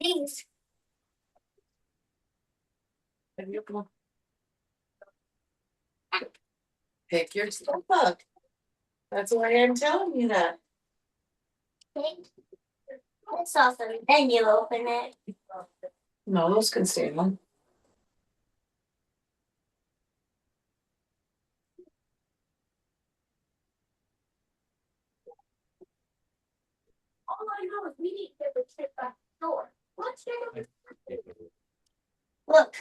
Thanks. Pick your stuff up. That's why I'm telling you that. It's awesome. And you open it. No, those can stay on. All I know is we need to get the trip back to the door. What's your look?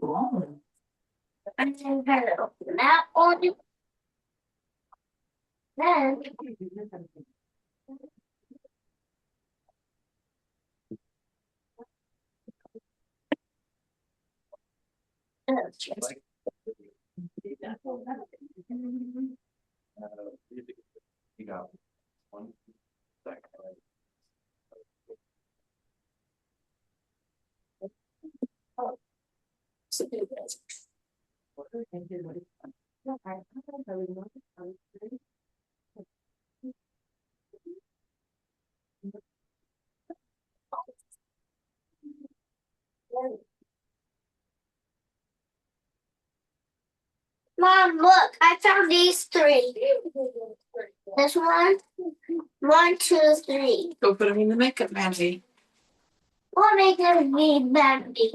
Oh. I'm gonna try to open that on you. Then You got one Mom, look, I found these three. This one, two, three. Go put them in the makeup magazine. What make them be baby?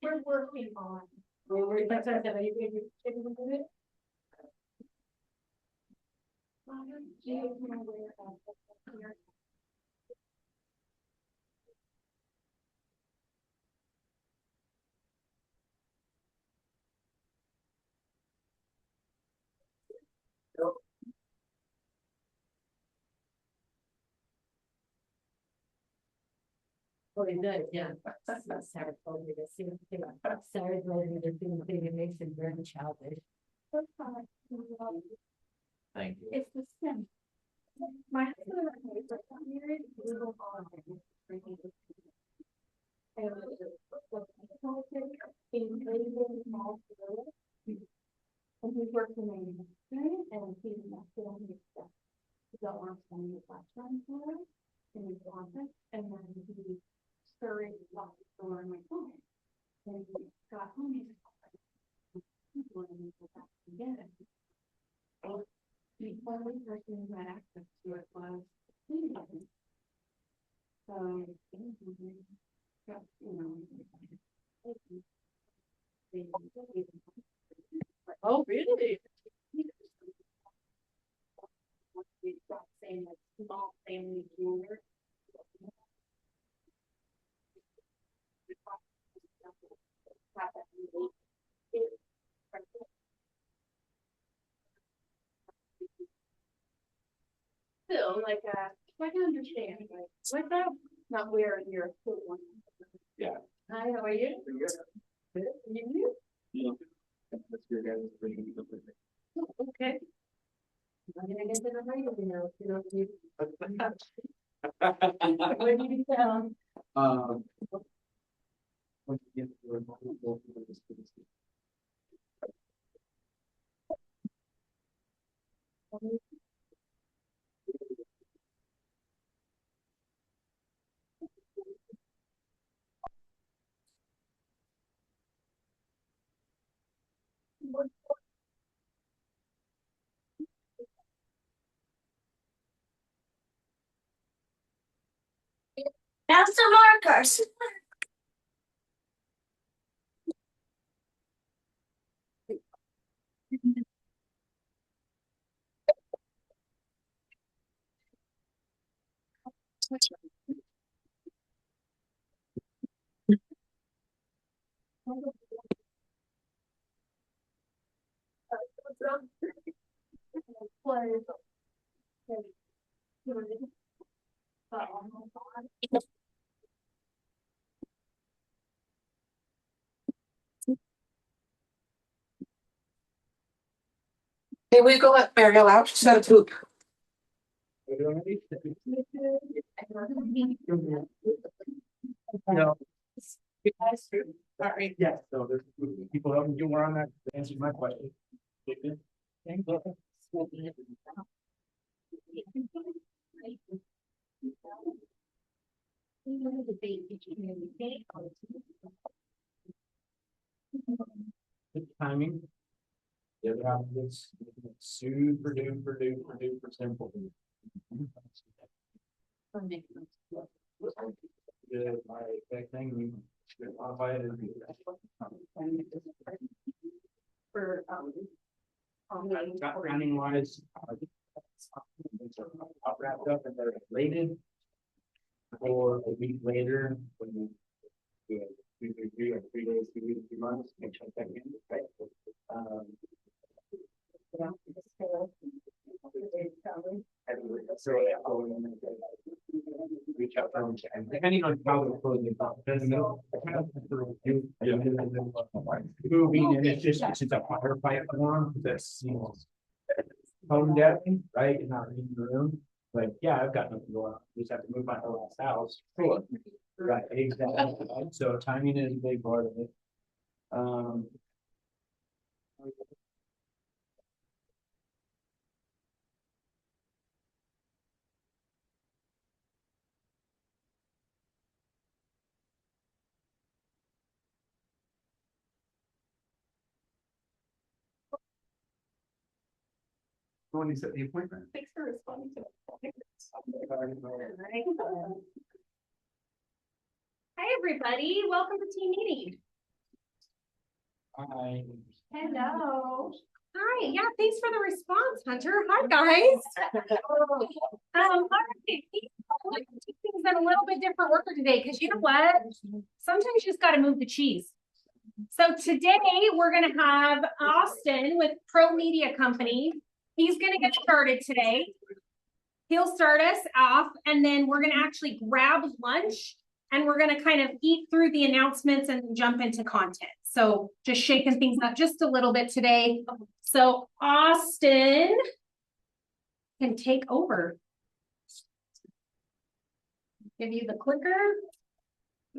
We're working on. Oh, he did, yeah. Sarah told me the same thing. Sarah told me the same thing. It makes it very childish. Thank you. It's the same. My husband and I first got married, we were on. And he's working in the industry and he's not doing his stuff. He got on some new classroom for us in his office and then he scurried locked the door in my phone. And he got home and he's going to go back and get it. The only person who had access to it was Yeah, you know. Oh, really? Saying like small family jeweler. Still, like, I can understand, like, what's that? Not where you're. Yeah. Hi, how are you? Good. You? That's your guys' bringing the thing. Okay. I'm gonna get to the right of you know, you. Where do you sound? Once you get to the multiple, Now some markers. Hey, we go let Mariel out, she's got a poop. No. Sorry. Yes, so there's people helping you were on that, answered my question. Thank you. Good timing. Yeah, it's super duper simple. Good, my big thing, we should modify it and. For, Got running wise. Wrapped up and they're related. Or a week later, when you. Do it 2, 3, or 3 days, 2 weeks, 2 months, make sure that in. So, yeah, reach out from, and depending on how the closing. Moving, and it's just, it's a firefight form that's, you know. Tone deaf, right, and not in the room, like, yeah, I've got nothing going on, just have to move my whole house. Right, exactly, so timing is a big part of it. When you set the appointment. Thanks for responding to it. Hi, everybody. Welcome to team meeting. Hi. Hello. Hi. Yeah, thanks for the response, Hunter. Hi, guys. All right. We're gonna do things in a little bit different order today, because you know what? Sometimes you just got to move the cheese. So today we're going to have Austin with Pro Media Company. He's going to get started today. He'll start us off, and then we're going to actually grab lunch, and we're going to kind of eat through the announcements and jump into content. So just shaking things up just a little bit today. So Austin can take over. Give you the clicker.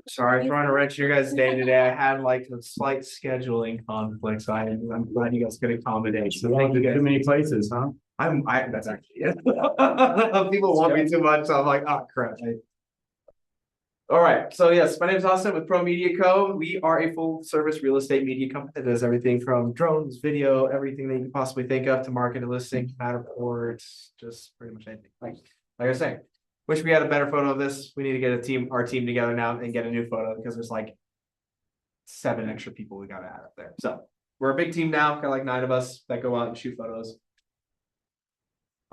Sorry, throwing a wrench in your guys' day today. I had like a slight scheduling conflict, so I'm glad you guys could accommodate. So thank you guys. Too many places, huh? That's actually it. People want me too much, so I'm like, oh crap. All right, so yes, my name is Austin with Pro Media Co. We are a full service real estate media company that does everything from drones, video, everything that you can possibly think of to market and listing, Matterport, just pretty much anything. Like I was saying, Wish we had a better photo of this. We need to get our team together now and get a new photo because there's like 7 extra people we gotta add up there. So we're a big team now, got like 9 of us that go out and shoot photos.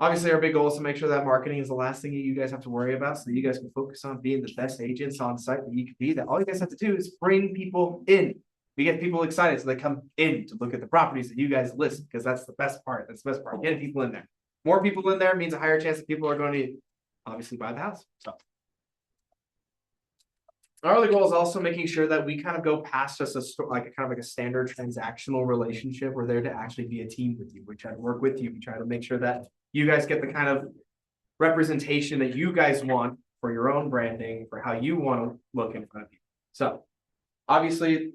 Obviously, our big goal is to make sure that marketing is the last thing that you guys have to worry about, so that you guys can focus on being the best agents on site that you can be. That all you guys have to do is bring people in. We get people excited so they come in to look at the properties that you guys list, because that's the best part. That's the best part. Getting people in there. More people in there means a higher chance that people are going to obviously buy the house. So our other goal is also making sure that we kind of go past just like a standard transactional relationship. We're there to actually be a team with you. We try to work with you. We try to make sure that you guys get the kind of representation that you guys want for your own branding, for how you want to look in front of you. So obviously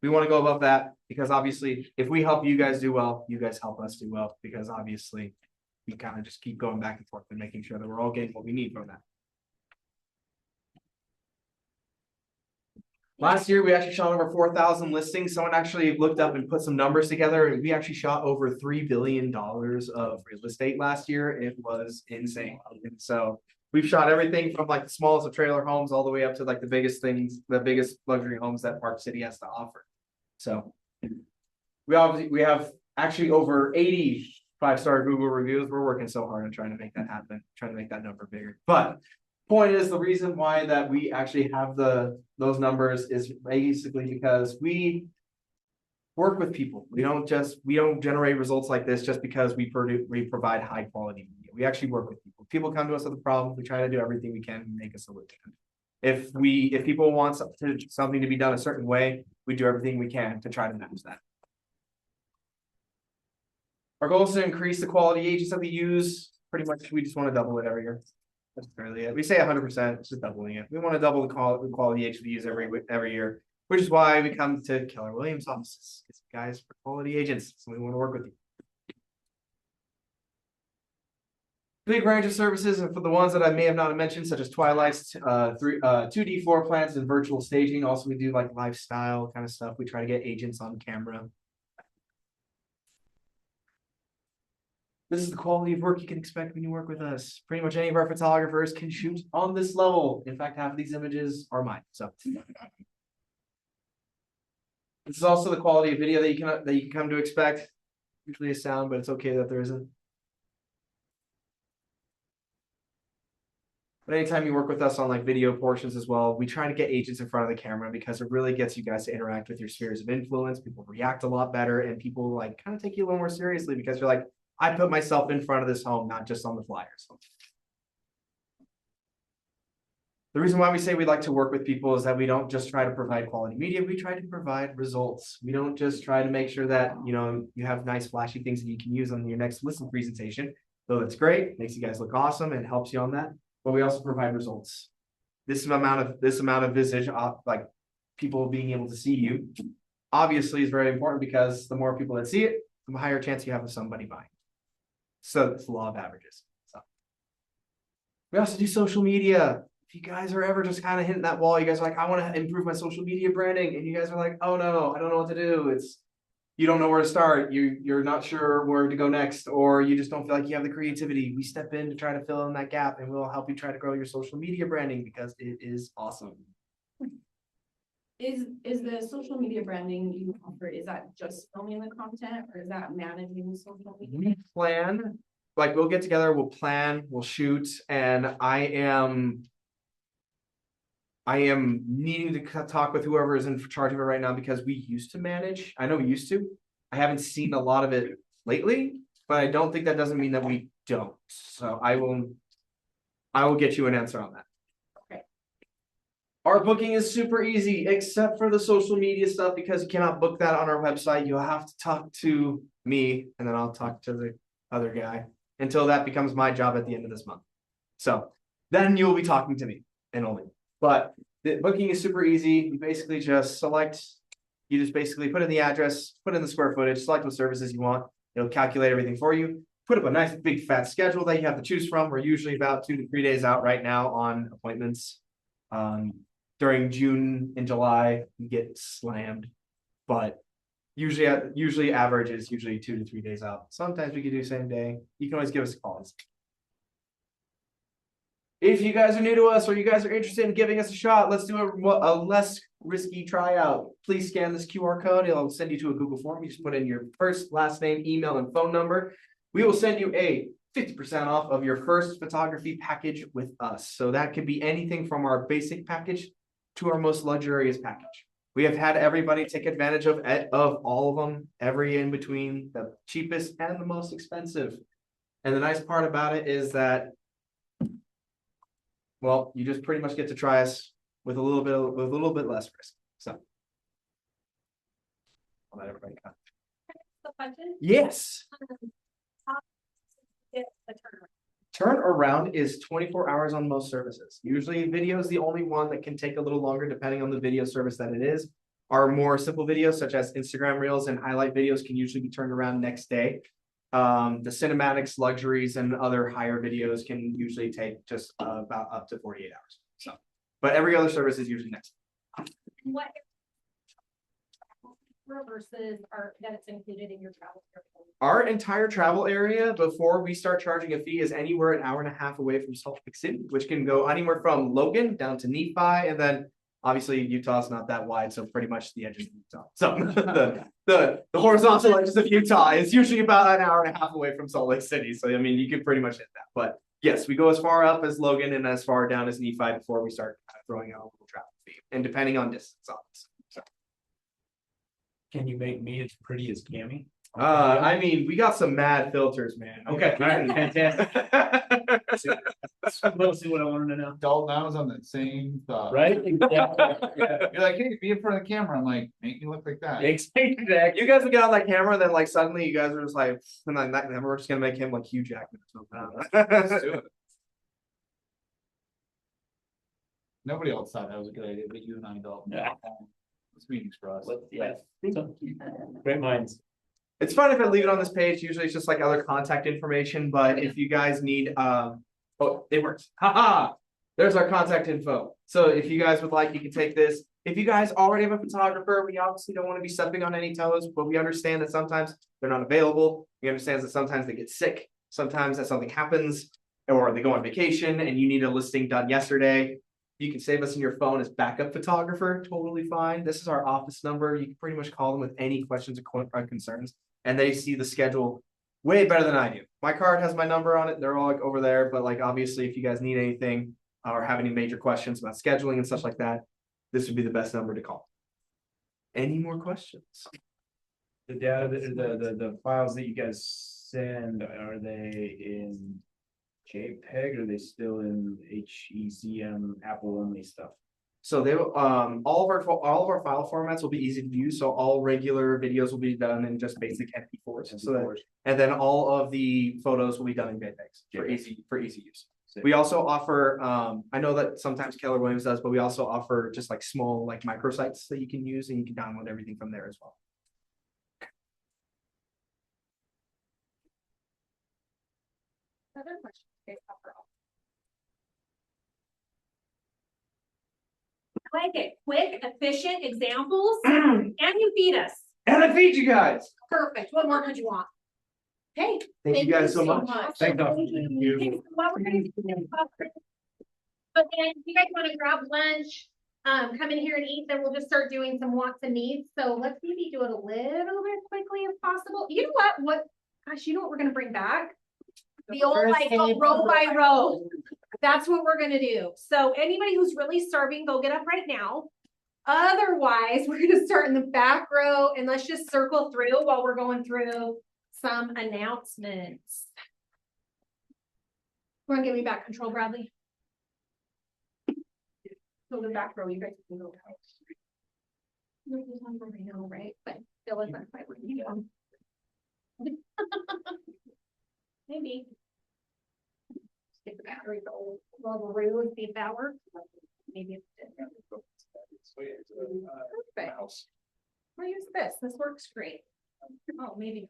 we want to go above that, because obviously if we help you guys do well, you guys help us do well, because obviously we kind of just keep going back and forth and making sure that we're all getting what we need from that. Last year, we actually shot over 4,000 listings. Someone actually looked up and put some numbers together. We actually shot over $3 billion of real estate last year. It was insane. And so we've shot everything from like the smallest of trailer homes all the way up to like the biggest things, the biggest luxury homes that Park City has to offer. So we have actually over 80 5-star Google reviews. We're working so hard on trying to make that happen, trying to make that number bigger. But point is, the reason why that we actually have those numbers is basically because we work with people. We don't generate results like this just because we provide high quality media. We actually work with people. People come to us with a problem. We try to do everything we can to make a solution. If people want something to be done a certain way, we do everything we can to try to match that. Our goal is to increase the quality agents that we use. Pretty much, we just want to double it every year. That's barely it. We say 100%, it's just doubling it. We want to double the quality agents we use every year, which is why we come to Keller Williams offices. It's guys for quality agents, so we want to work with you. Big range of services, and for the ones that I may have not mentioned, such as Twilight's 2D floor plans and virtual staging. Also, we do like lifestyle kind of stuff. We try to get agents on camera. This is the quality of work you can expect when you work with us. Pretty much any of our photographers can shoot on this level. In fact, half of these images are mine. So this is also the quality of video that you can come to expect. Usually a sound, but it's okay that there isn't. But anytime you work with us on like video portions as well, we try to get agents in front of the camera because it really gets you guys to interact with your spheres of influence. People react a lot better, and people like kind of take you a little more seriously because you're like, I put myself in front of this home, not just on the flyers. The reason why we say we like to work with people is that we don't just try to provide quality media, we try to provide results. We don't just try to make sure that, you know, you have nice flashy things that you can use on your next listing presentation. Though that's great, makes you guys look awesome and helps you on that. But we also provide results. This amount of visage, like people being able to see you, obviously is very important, because the more people that see it, the higher chance you have of somebody buying. So it's the law of averages. So we also do social media. If you guys are ever just kind of hitting that wall, you guys are like, I want to improve my social media branding, and you guys are like, oh no, I don't know what to do. You don't know where to start. You're not sure where to go next, or you just don't feel like you have the creativity. We step in to try to fill in that gap, and we'll help you try to grow your social media branding, because it is awesome. Is the social media branding you offer, is that just filming the content, or is that managing the social media? We plan, like we'll get together, we'll plan, we'll shoot, and I am needing to talk with whoever is in charge of it right now, because we used to manage. I know we used to. I haven't seen a lot of it lately, but I don't think that doesn't mean that we don't. So I will get you an answer on that. Our booking is super easy, except for the social media stuff, because you cannot book that on our website. You'll have to talk to me, and then I'll talk to the other guy until that becomes my job at the end of this month. So then you'll be talking to me and only. But the booking is super easy. You basically just basically put in the address, put in the square footage, select what services you want. It'll calculate everything for you. Put up a nice big fat schedule that you have to choose from. We're usually about 2 to 3 days out right now on appointments. During June and July, we get slammed, but usually average is usually 2 to 3 days out. Sometimes we can do same day. You can always give us a call. If you guys are new to us or you guys are interested in giving us a shot, let's do a less risky tryout. Please scan this QR code. It'll send you to a Google form. You just put in your first, last name, email, and phone number. We will send you a 50% off of your first photography package with us. So that could be anything from our basic package to our most luxurious package. We have had everybody take advantage of all of them, every in between, the cheapest and the most expensive. And the nice part about it is that, well, you just pretty much get to try us with a little bit less risk. So I'll let everybody come. The question? Yes. It's the turnaround. Turnaround is 24 hours on most services. Usually video is the only one that can take a little longer depending on the video service that it is. Our more simple videos such as Instagram Reels and highlight videos can usually be turned around next day. The cinematics, luxuries, and other higher videos can usually take just about up to 48 hours. So, but every other service is usually next. What versus are that it's included in your travel? Our entire travel area before we start charging a fee is anywhere an hour and a half away from Salt Lake City, which can go anywhere from Logan down to Nephi, and then obviously Utah's not that wide, so pretty much the edges of Utah. So the horizontal edges of Utah is usually about an hour and a half away from Salt Lake City. So I mean, you can pretty much hit that. But yes, we go as far up as Logan and as far down as Nephi before we start throwing out a little travel fee, and depending on distance, obviously. So. Can you make me as pretty as Cammy? I mean, we got some mad filters, man. Okay, all right, fantastic. Let's see what I wanted to know. Dalton, I was on that same thought. Right? Yeah. You're like, hey, be in front of the camera. I'm like, make me look like that. Exactly. You guys would get on that camera, and then like suddenly you guys are just like, and then we're just gonna make him like Hugh Jackman or Let's something. do it. Nobody else thought that was a good idea, but you and I, Dalton. Yeah. This meeting's for us. Yeah. Great minds. It's fun if I leave it on this page. Usually it's just like other contact information, but if you guys need, oh, it works. Haha. There's our contact info. So if you guys would like, you can take this. If you guys already have a photographer, we obviously don't want to be stepping on any toes, but we understand that sometimes they're not available. We understand that sometimes they get sick. Sometimes that something happens or they go on vacation and you need a listing done yesterday. You can save us in your phone as backup photographer, totally fine. This is our office number. You can pretty much call them with any questions or concerns. And they see the schedule way better than I do. My card has my number on it. They're all like over there. But like, obviously, if you guys need anything or have any major questions about scheduling and such like that, this would be the best number to call. Any more questions? The data, the files that you guys send, are they in JPEG or are they still in HECM Apple only stuff? So they all of our file formats will be easy to use. So all regular videos will be done in just basic MP4s. And then all of the photos will be done in JPEGs for easy use. We also offer, I know that sometimes Keller Williams does, but we also offer just like small like microsites that you can use and you can download everything from there as well. Other questions? Okay, overall. I like it. Quick, efficient examples, and you feed us. And I feed you guys. Perfect. What more could you want? Hey. Thank you guys so much. Thank you. Okay, so what we're gonna do is but then if you guys want to grab lunch, come in here and eat, then we'll just start doing some wants and needs. So let's maybe do it a little bit quickly if possible. You know what? Gosh, you know what we're gonna bring back? The old like row by row. That's what we're gonna do. So anybody who's really starving, go get up right now. Otherwise, we're gonna start in the back row and let's just circle through while we're going through some announcements. You wanna give me back control, Bradley? So the back row, you guys can go. I know, right? But still isn't quite what you do. Maybe. Stick the battery the old rubberoo and see if that works. Maybe it's perfect. We'll use this. This works great. Oh, maybe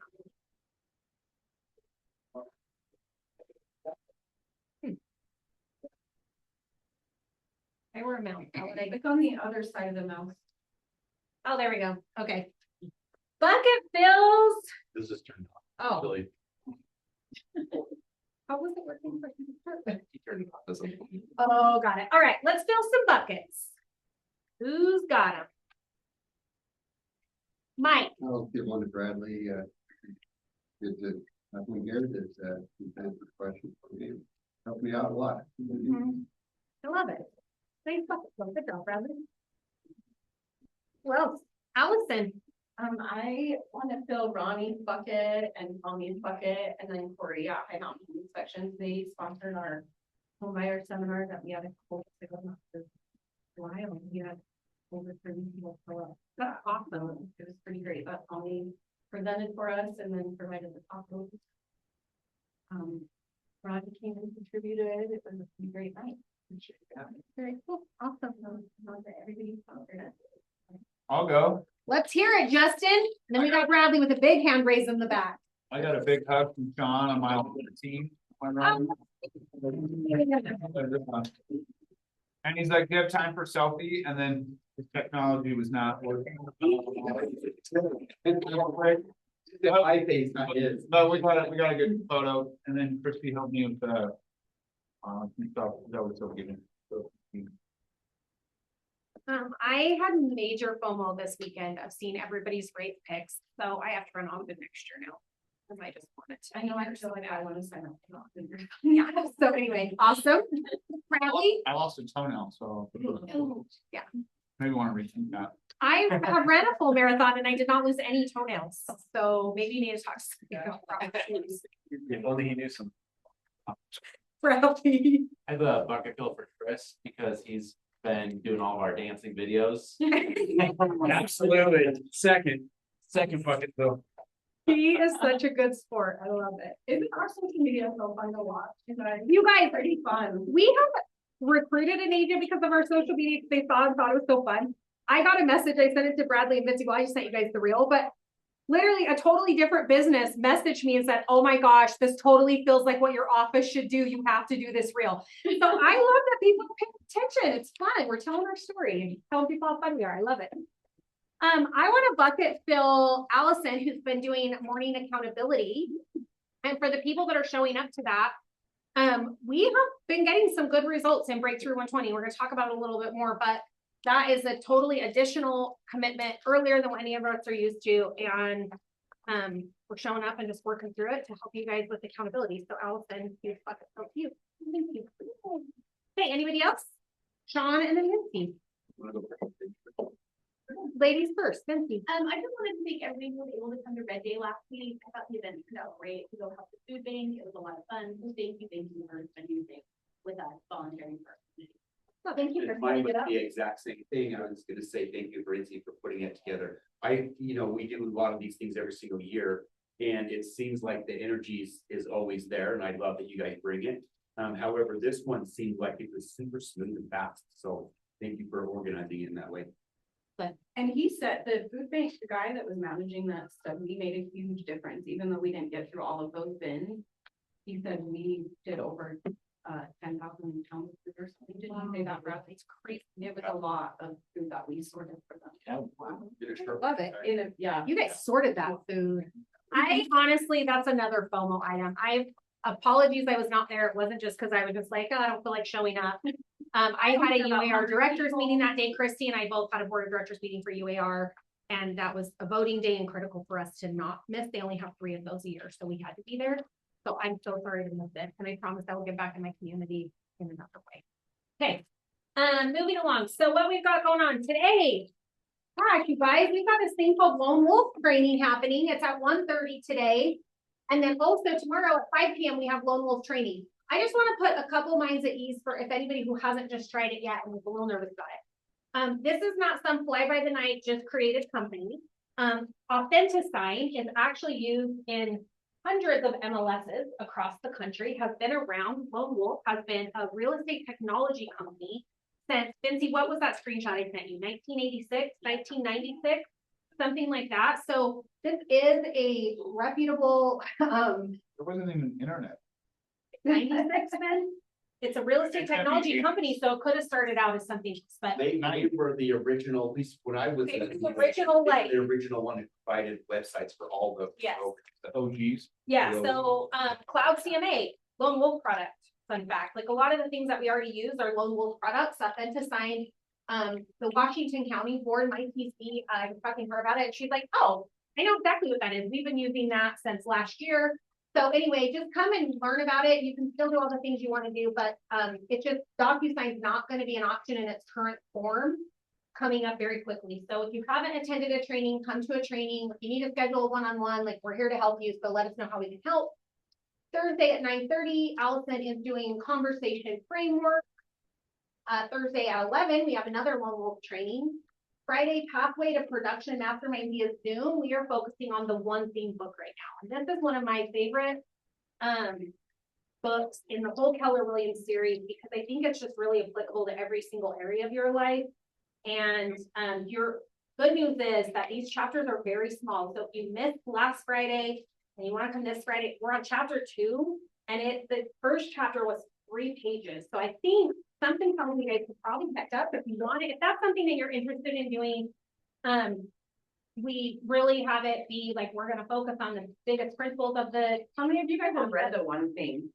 not. I wear a mouse. How would I click on the other side of the mouse? Oh, there we go. Okay. Bucket fills. This is turned Oh, on. Really. how was it working? Perfect. Oh, got it. All right, let's fill some buckets. Who's got them? Mike, I'll give one to Bradley, did the, nothing here that, he answered the question for me, helped me out a lot. I love it. Nice bucket. Good job, Bradley. Who else? Allison. I want to fill Ronnie's bucket and Tommy's bucket, and then Corey at High Mountain Inspections. They sponsored our home buyer seminar that we had a couple weeks ago. Wild, we had over 30 people show up. That's awesome. It was pretty great. But Tommy presented for us and then provided the tacos. Ronnie came and contributed. It was a pretty great night. Very cool. Awesome. Not that everybody sponsored it. I'll go. Let's hear it, Justin. And then we got Bradley with a big hand raised in the back. I got a big hug from Sean on my team. And he's like, "Do you have time for selfie?" And then his technology was not working. My face, not his. But we got a good photo, and then Christy helped me with the some stuff that was so good. So, I had major FOMO this weekend of seeing everybody's great picks, so I have to run on to next year now. Cause I just wanted to. I know I feel like I want to sign up for that. Yeah, so anyway, awesome. Bradley, I lost a toenail, so yeah. maybe want to rethink that. I have ran a full marathon and I did not lose any toenails, so maybe you need to talk to somebody about that. If only he knew some. Bradley. I have a bucket fill for Chris because he's been doing all of our dancing videos. Absolutely. Second bucket though. He is such a good sport. I love it. Isn't our social media so fun to watch? You guys, Pretty fun. we have recruited an agent because of our social media, because they saw and thought it was so fun. I got a message, I sent it to Bradley and Mitzi, well, I just sent you guys the reel, but literally a totally different business messaged me and said, oh my gosh, this totally feels like what your office should do. You have to do this reel. So I love that people pay attention. It's fun. We're telling our story and telling people how fun we are. I love it. I want to bucket fill Allison, who's been doing morning accountability. And for the people that are showing up to that, we have been getting some good results in Breakthrough 120. We're going to talk about it a little bit more, but that is a totally additional commitment earlier than what any of us are used to. And we're showing up and just working through it to help you guys with accountability. So Allison, huge bucket fill to you. Thank you. Okay, anybody else? Sean and then Nancy. Ladies first, Nancy. I just wanted to thank everybody who was able to come to Red Day last week. I thought the event turned out great to go help the food bank. It was a lot of fun. So thank you for spending things with us, volunteering for our community. Well, thank you for Mine setting was it up. the exact same thing. I was gonna say thank you, Brinzy, for putting it together. We do a lot of these things every single year. And it seems like the energy is always there, and I love that you guys bring it. However, this one seemed like it was super smooth and fast. So thank you for organizing it in that way. And he said the food bank, the guy that was managing that study made a huge difference, even though we didn't get through all of those bins. He said we did over 10,000 pounds of food or something. Didn't he say that, Rob? It's crazy. It was a lot of food that we sorted for them. Love it. Yeah. You guys sorted that food. I honestly, that's another FOMO item. Apologies, I was not there. It wasn't just because I was just like, oh, I don't feel like showing up. I had a UAR directors meeting that day. Christy and I both had a board of directors meeting for UAR. And that was a voting day and critical for us to not miss. They only have 3 of those a year, so we had to be there. So I'm so sorry to miss it. And I promise I will get back in my community in another way. Okay, moving along. So what we've got going on today. Gosh, you guys, we've got this thing called Lone Wolf training happening. It's at 1:30 today. And then also tomorrow at 5 p.m. we have Lone Wolf training. I just want to put a couple minds at ease for if anybody who hasn't just tried it yet and was a little nervous about it. This is not some fly by the night, just created company. Authentisign is actually used in hundreds of MLSs across the country, has been around. Lone Wolf has been a real estate technology company since, Vincy, what was that screenshot I sent you? 1986, 1996, something like that. So this is a reputable, There wasn't even internet. 96 then? It's a real estate technology company, so it could have started out as something, but They were the original, at least when I was. It was the original, like- The original one that provided websites for all the. Yes. The OGs. yeah, so Cloud CMA, Lone Wolf product. fun fact. Like a lot of the things that we already use are Lone Wolf products that Venta signed. The Washington County Board, my PC, I was talking to her about it, and she's like, oh, I know exactly what that is. We've been using that since last year. So anyway, just come and learn about it. You can still do all the things you want to do, but it's just DocuSign is not going to be an option in its current form coming up very quickly. So if you haven't attended a training, come to a training. If you need to schedule a one-on-one, like we're here to help you. So let us know how we can help. Thursday at 9:30, Allison is doing conversation framework. Thursday at 11, we have another Lone Wolf training. Friday, Pathway to Production Mastermind via Zoom. We are focusing on the One Theme book right now. And this is one of my favorite books in the whole Keller Williams series, because I think it's just really applicable to every single area of your life. And your good news is that these chapters are very small. So if you missed last Friday and you want to come this Friday, we're on chapter 2, and the first chapter was 3 pages. So I think something probably you guys could probably pick up if you want it. If that's something that you're interested in doing, we really have it be like, we're going to focus on the biggest principles of how many of you guys have read the One Thing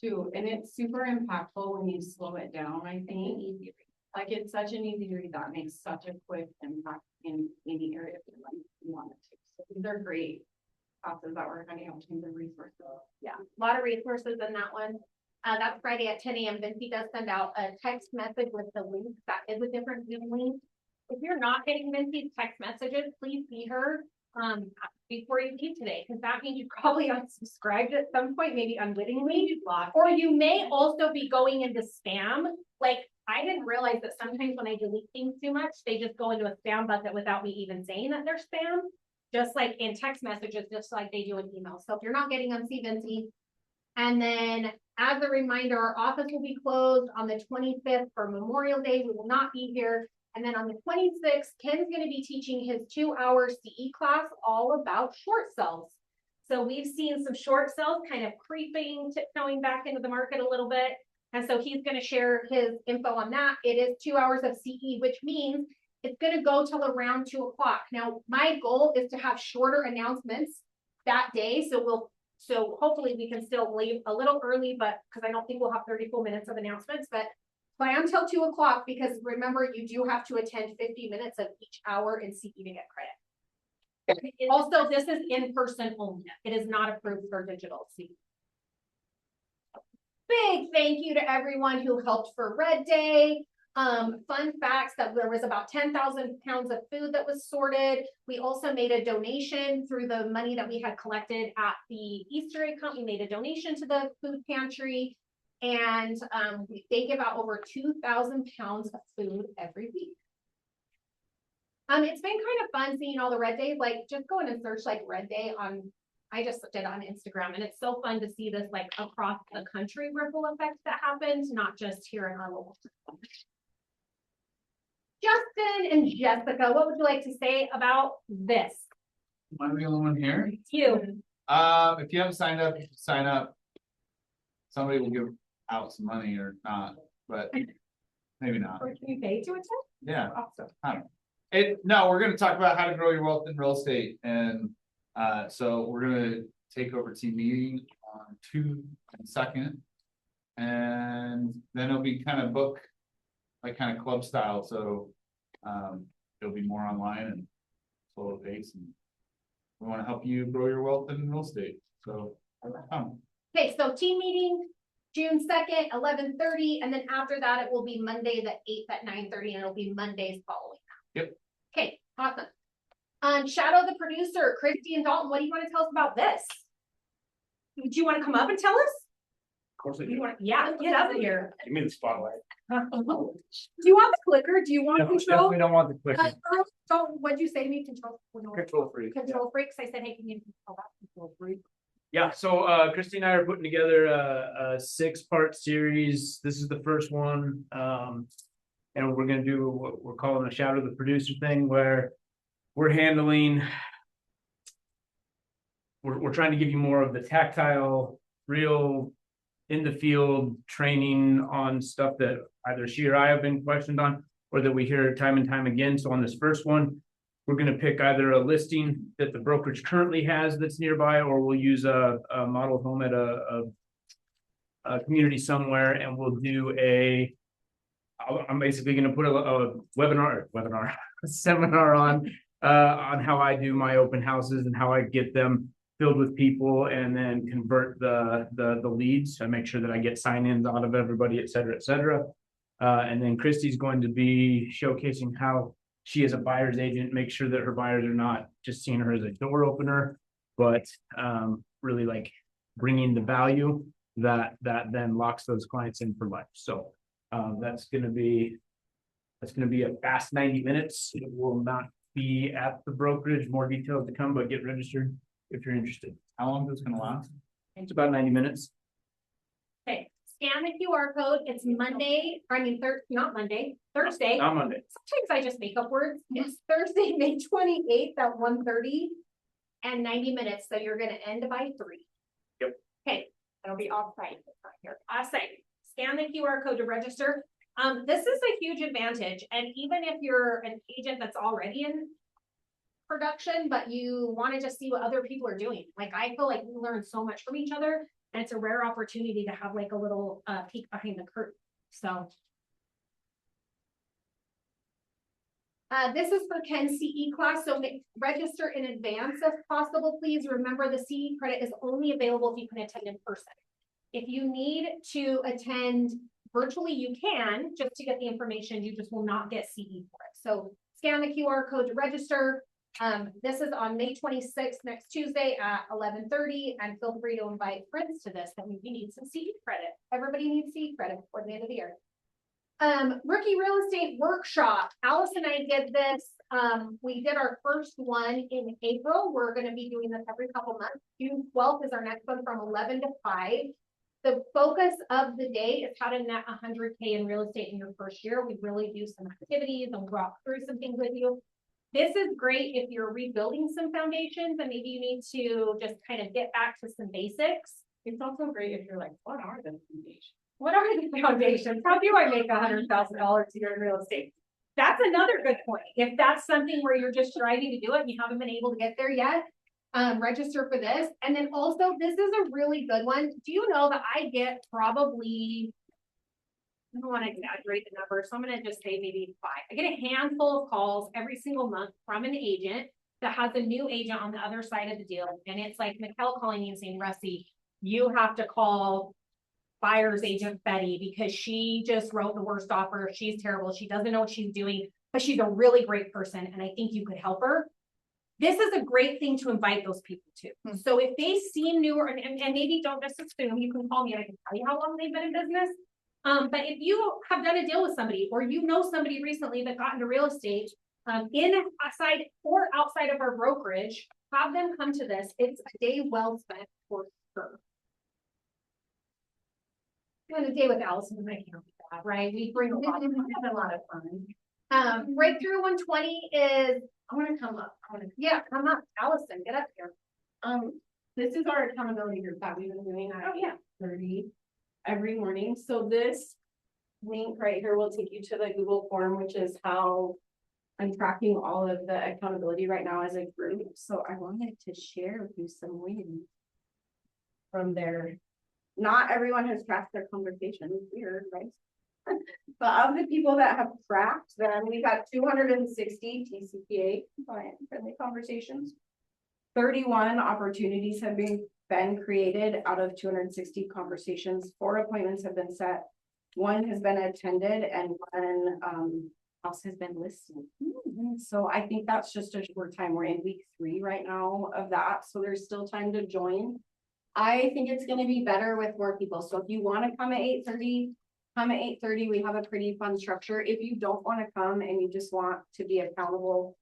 too, and it's super impactful when you slow it down. I think like it's such an easy read that makes such a quick impact in any area of your life you want it to. So these are great classes that we're handing out to the resources. Yeah, a lot of resources in that one. That's Friday at 10 a.m. Vinci does send out a text message with the link. That is a different Zoom link. If you're not getting Vinci's text messages, please see her before you leave today, because that means you probably unsubscribed at some point, maybe unwittingly, or you may also be going into spam. Like, I didn't realize that sometimes when I delete things too much, they just go into a spam bucket without me even saying that they're spam, just like in text messages, just like they do in email. So if you're not getting them, see Vinci. And then as a reminder, our office will be closed on the 25th for Memorial Day. We will not be here. And then on the 26th, Ken's going to be teaching his 2-hour CE class all about short cells. So we've seen some short cells kind of creeping, tiptoeing back into the market a little bit. And so he's going to share his info on that. It is 2 hours of CE, which means it's going to go till around 2 o'clock. Now, my goal is to have shorter announcements that day. So hopefully we can still leave a little early, but because I don't think we'll have 30 full minutes of announcements, but plan till 2 o'clock, because remember, you do have to attend 50 minutes of each hour in CE to get credit. Also, this is in person only. It is not approved for digital CE. Big thank you to everyone who helped for Red Day. Fun facts that there was about 10,000 pounds of food that was sorted. We also made a donation through the money that we had collected at the Easter egg hunt. We made a donation to the food pantry, and they give out over 2,000 pounds of food every week. It's been kind of fun seeing all the Red Days. Like, just go in and search like Red Day on, I just did on Instagram, and it's so fun to see this like across the country ripple effect that happens, not just here in our local. Justin and Jessica, what would you like to say about this? Am I the only one here? It's you. If you haven't signed up, you should sign up. Somebody will give out some money or not, but maybe not. Or can you pay to attend? Yeah. Awesome. I don't know. No, we're gonna talk about how to grow your wealth in real estate, and so we're gonna take over team meeting on 2 and 2nd, and then it'll be kind of book, like kind of club style. So it'll be more online and slow pace, and we want to help you grow your wealth in real estate. So Okay, so team meeting June 2nd, 11:30, and then after that it will be Monday the 8th at 9:30, and it'll be Mondays following that. Yep. Okay, awesome. Shadow the producer, Christy and Dalton, what do you want to tell us about this? Do you want to come up and tell us? Of course I You do. want, yeah, get out of here. Give me the spotlight. Do you want the clicker? Do you want No, control? definitely don't want the clicker. Don't, what'd you say to me? Control. Control freak. Control freaks. I said, hey, can you control that? Control freak. Yeah, so Christy and I are putting together a 6-part series. This is the first one. And we're gonna do what we're calling a Shadow the Producer thing, where we're handling, we're trying to give you more of the tactile, real in the field training on stuff that either she or I have been questioned on, or that we hear time and time again. So on this first one, we're going to pick either a listing that the brokerage currently has that's nearby, or we'll use a model home at a a community somewhere and we'll do I'm basically gonna put a webinar, a seminar on how I do my open houses and how I get them filled with people and then convert the leads and make sure that I get sign-ins out of everybody, et cetera, et cetera. And then Christy's going to be showcasing how she is a buyer's agent, make sure that her buyers are not just seeing her as a door opener, but really like bringing the value that then locks those clients in for life. So that's gonna be a fast 90 minutes. It will not be at the brokerage, more details to come, but get registered if you're interested. How long is this gonna last? It's about 90 minutes. Okay, scan the QR code. It's Monday, not Monday, Thursday. On Monday. Sometimes I just make up words. It's Thursday, May 28th at 1:30 and 90 minutes. So you're gonna end by 3. Yep. Okay, that'll be off-site. Here, off-site. Scan the QR code to register. This is a huge advantage. And even if you're an agent that's already in production, but you want to just see what other people are doing. Like, I feel like we learn so much from each other, and it's a rare opportunity to have like a little peek behind the curtain. So this is for Ken's CE class, so register in advance if possible, please. Remember, the CE credit is only available if you can attend in person. If you need to attend virtually, you can, just to get the information. You just will not get CE for it. So scan the QR code to register. This is on May 26th, next Tuesday at 11:30, and feel free to invite friends to this. That means you need some CE credit. Everybody needs CE credit before the end of the year. Rookie real estate workshop. Alice and I did this. We did our first one in April. We're going to be doing this every couple months. June 12th is our next one from 11 to 5. The focus of the day is how to net 100K in real estate in your first year. We really do some activities and walk through some things with you. This is great if you're rebuilding some foundations and maybe you need to just kind of get back to some basics. It's also great if you're like, what are the foundations? What are the foundations? How do I make $100,000 a year in real estate? That's another good point. If that's something where you're just striving to do it and you haven't been able to get there yet, register for this. And then also, this is a really good one. Do you know that I get probably, I don't want to exaggerate the number, so I'm going to just say maybe 5. I get a handful of calls every single month from an agent that has a new agent on the other side of the deal. And it's like Mikkel calling me and saying, Rusty, you have to call buyer's agent Betty because she just wrote the worst offer. She's terrible. She doesn't know what she's doing, but she's a really great person. And I think you could help her. This is a great thing to invite those people to. So if they seem newer and maybe don't just assume, you can call me and I can tell you how long they've been in business. But if you have done a deal with somebody or you know somebody recently that got into real estate inside or outside of our brokerage, have them come to this. It's a day well spent for sure. On a day with Allison and I can't do that, right? We bring a lot of fun. Breakthrough 120 is, I want to come up. Come up. Allison, get up here. This is our accountability group that we've been doing at 30 every morning. So this link right here will take you to the Google form, which is how I'm tracking all of the accountability right now as a group. So I wanted to share with you some wins from there. Not everyone has tracked their conversations. Weird, right? But of the people that have tracked them, we've got 260 TCPA client-friendly conversations. 31 opportunities have been created out of 260 conversations. 4 appointments have been set. 1 has been attended and 1 else has been listed. So I think that's just a short time. We're in week 3 right now of that. So there's still time to join. I think it's going to be better with more people. So if you want to come at 8:30, come at 8:30. We have a pretty fun structure. If you don't want to come and you just want to be accountable,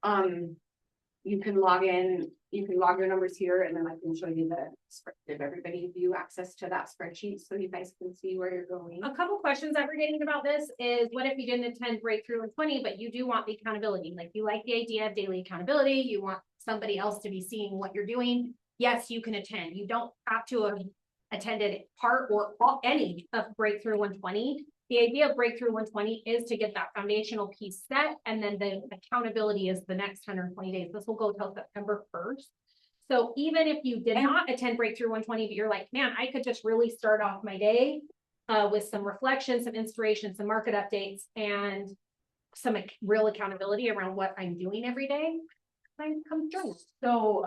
you can log in. You can log your numbers here, and then I can show you the spreadsheet. If everybody give you access to that spreadsheet, so you guys can see where you're going. A couple questions that we're getting about this is, what if you didn't attend Breakthrough in 20, but you do want the accountability? Like, you like the idea of daily accountability. You want somebody else to be seeing what you're doing. Yes, you can attend. You don't have to have attended part or any of Breakthrough 120. The idea of Breakthrough 120 is to get that foundational piece set, and then the accountability is the next 120 days. This will go till September 1st. So even if you did not attend Breakthrough 120, but you're like, man, I could just really start off my day with some reflection, some inspiration, some market updates, and some real accountability around what I'm doing every day, come join us. So,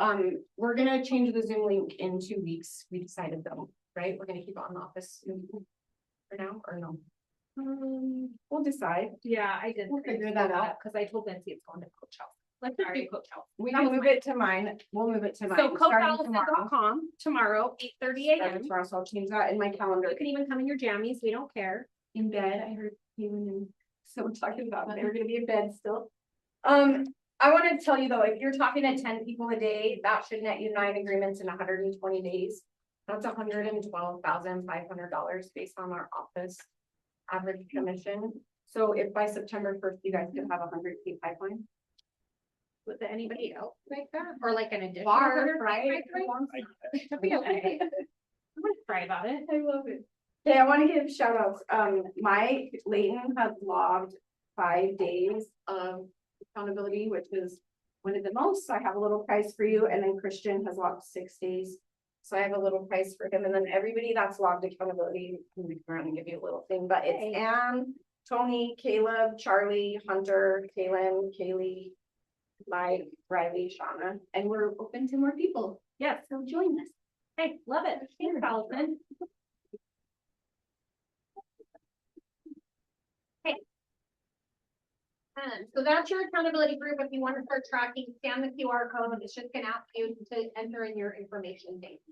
we're gonna change the Zoom link in 2 weeks. We decided though, right? We're gonna keep it on the office for now, or no? We'll decide. Yeah, I did. We'll figure that out. Because I told Lindsay it's going to Coach Health. Let's just do Coach Health. We That can was move my- it to mine. We'll move it to mine. So starting tomorrow. coachallison.com tomorrow, 8:30 Starting a.m. tomorrow, so I'll change that in my calendar. You can even come in your jammies. We don't care. In bed, I heard you and someone talking about they were gonna be in bed still. I wanted to tell you though, if you're talking to 10 people a day, that should net you 9 agreements in 120 days. That's $112,500 based on our office average commission. So if by September 1st, you guys could have 100K pipeline. With anybody else like that, or like an additional Bar, 100 right? That'd be okay. I'm gonna try about it. I love it. Okay, I want to give shout outs. Mike Layton has logged 5 days of accountability, which is one of the most. So I have a little prize for you. And then Christian has logged 6 days. So I have a little prize for him. And then everybody that's logged accountability, I'm going to give you a little thing, but it's Hey. Anne, Tony, Caleb, Charlie, Hunter, Kaylin, Kaylee, Mike, Riley, Shauna, and we're open to more people. Yes, So join us. hey, love it. Thanks, Allison. Hey. So that's your accountability group. If you want to start tracking, scan the QR code. It's just gonna ask you to enter in your information date.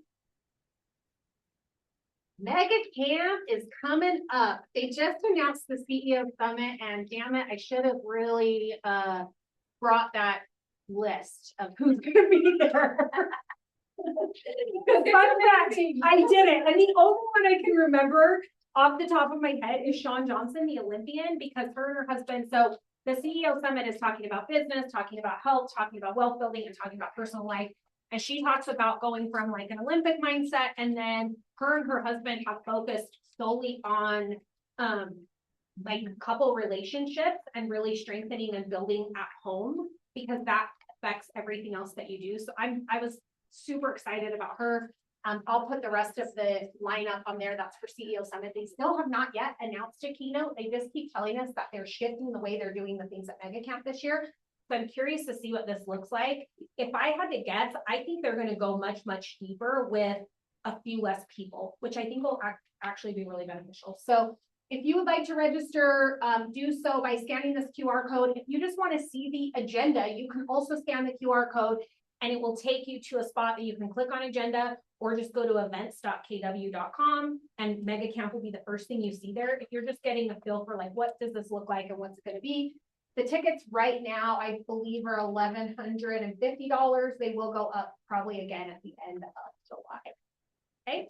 Mega Camp is coming up. They just announced the CEO Summit, and damn it, I should have really brought that list of who's gonna be there. Fun fact, I did it, and the only one I can remember off the top of my head is Shawn Johnson, the Olympian, because her and her husband, so the CEO Summit is talking about business, talking about health, talking about wealth building, and talking about personal life. And she talks about going from like an Olympic mindset, and then her and her husband have focused solely on like couple relationships and really strengthening and building at home, because that affects everything else that you do. So I was super excited about her. I'll put the rest of the lineup on there. That's for CEO Summit. They still have not yet announced a keynote. They just keep telling us that they're shifting the way they're doing the things at Mega Camp this year. So I'm curious to see what this looks like. If I had to guess, I think they're going to go much, much deeper with a few less people, which I think will actually be really beneficial. So if you would like to register, do so by scanning this QR code. If you just want to see the agenda, you can also scan the QR code and it will take you to a spot that you can click on agenda, or just go to events.kw.com and Mega Camp will be the first thing you see there. If you're just getting a feel for like, what does this look like and what's it going to be? The tickets right now, I believe, are $1,150. They will go up probably again at the end of July. Okay.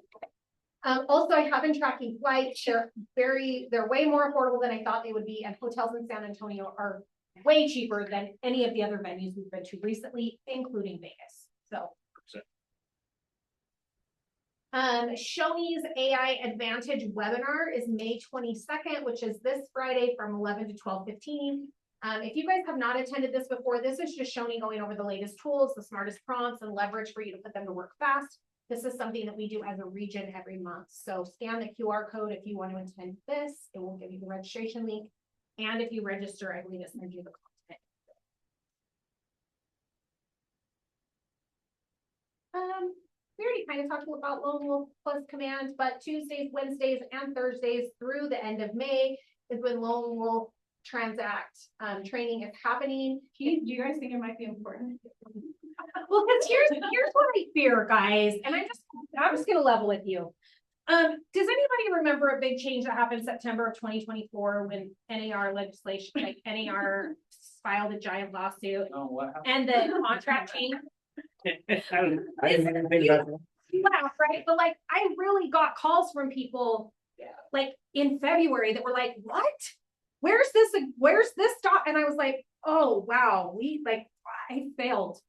Also, I have been tracking flights. They're way more affordable than I thought they would be, and hotels in San Antonio are way cheaper than any of the other venues we've been to recently, including Vegas. So. Shoney's AI Advantage webinar is May 22nd, which is this Friday from 11 to 12:15. If you guys have not attended this before, this is just Shoney going over the latest tools, the smartest prompts, and leverage for you to put them to work fast. This is something that we do as a region every month. So scan the QR code if you want to attend this. It will give you the registration link. And if you register, I believe it sends you the content. We already kind of talked about Lone Wolf Plus Command, but Tuesdays, Wednesdays, and Thursdays through the end of May is when Lone Wolf Transact training is happening. Do you guys think it might be important? Well, because here's what I fear, guys, and I'm just gonna level with you. Does anybody remember a big change that happened September of 2024 when NAR legislation, like NAR filed a giant lawsuit Oh, what happened? and the contract changed? I didn't even think about that. You laugh, right? But like, I really got calls from people like in February that were like, what? Where's this stop? And I was like, oh, wow, I failed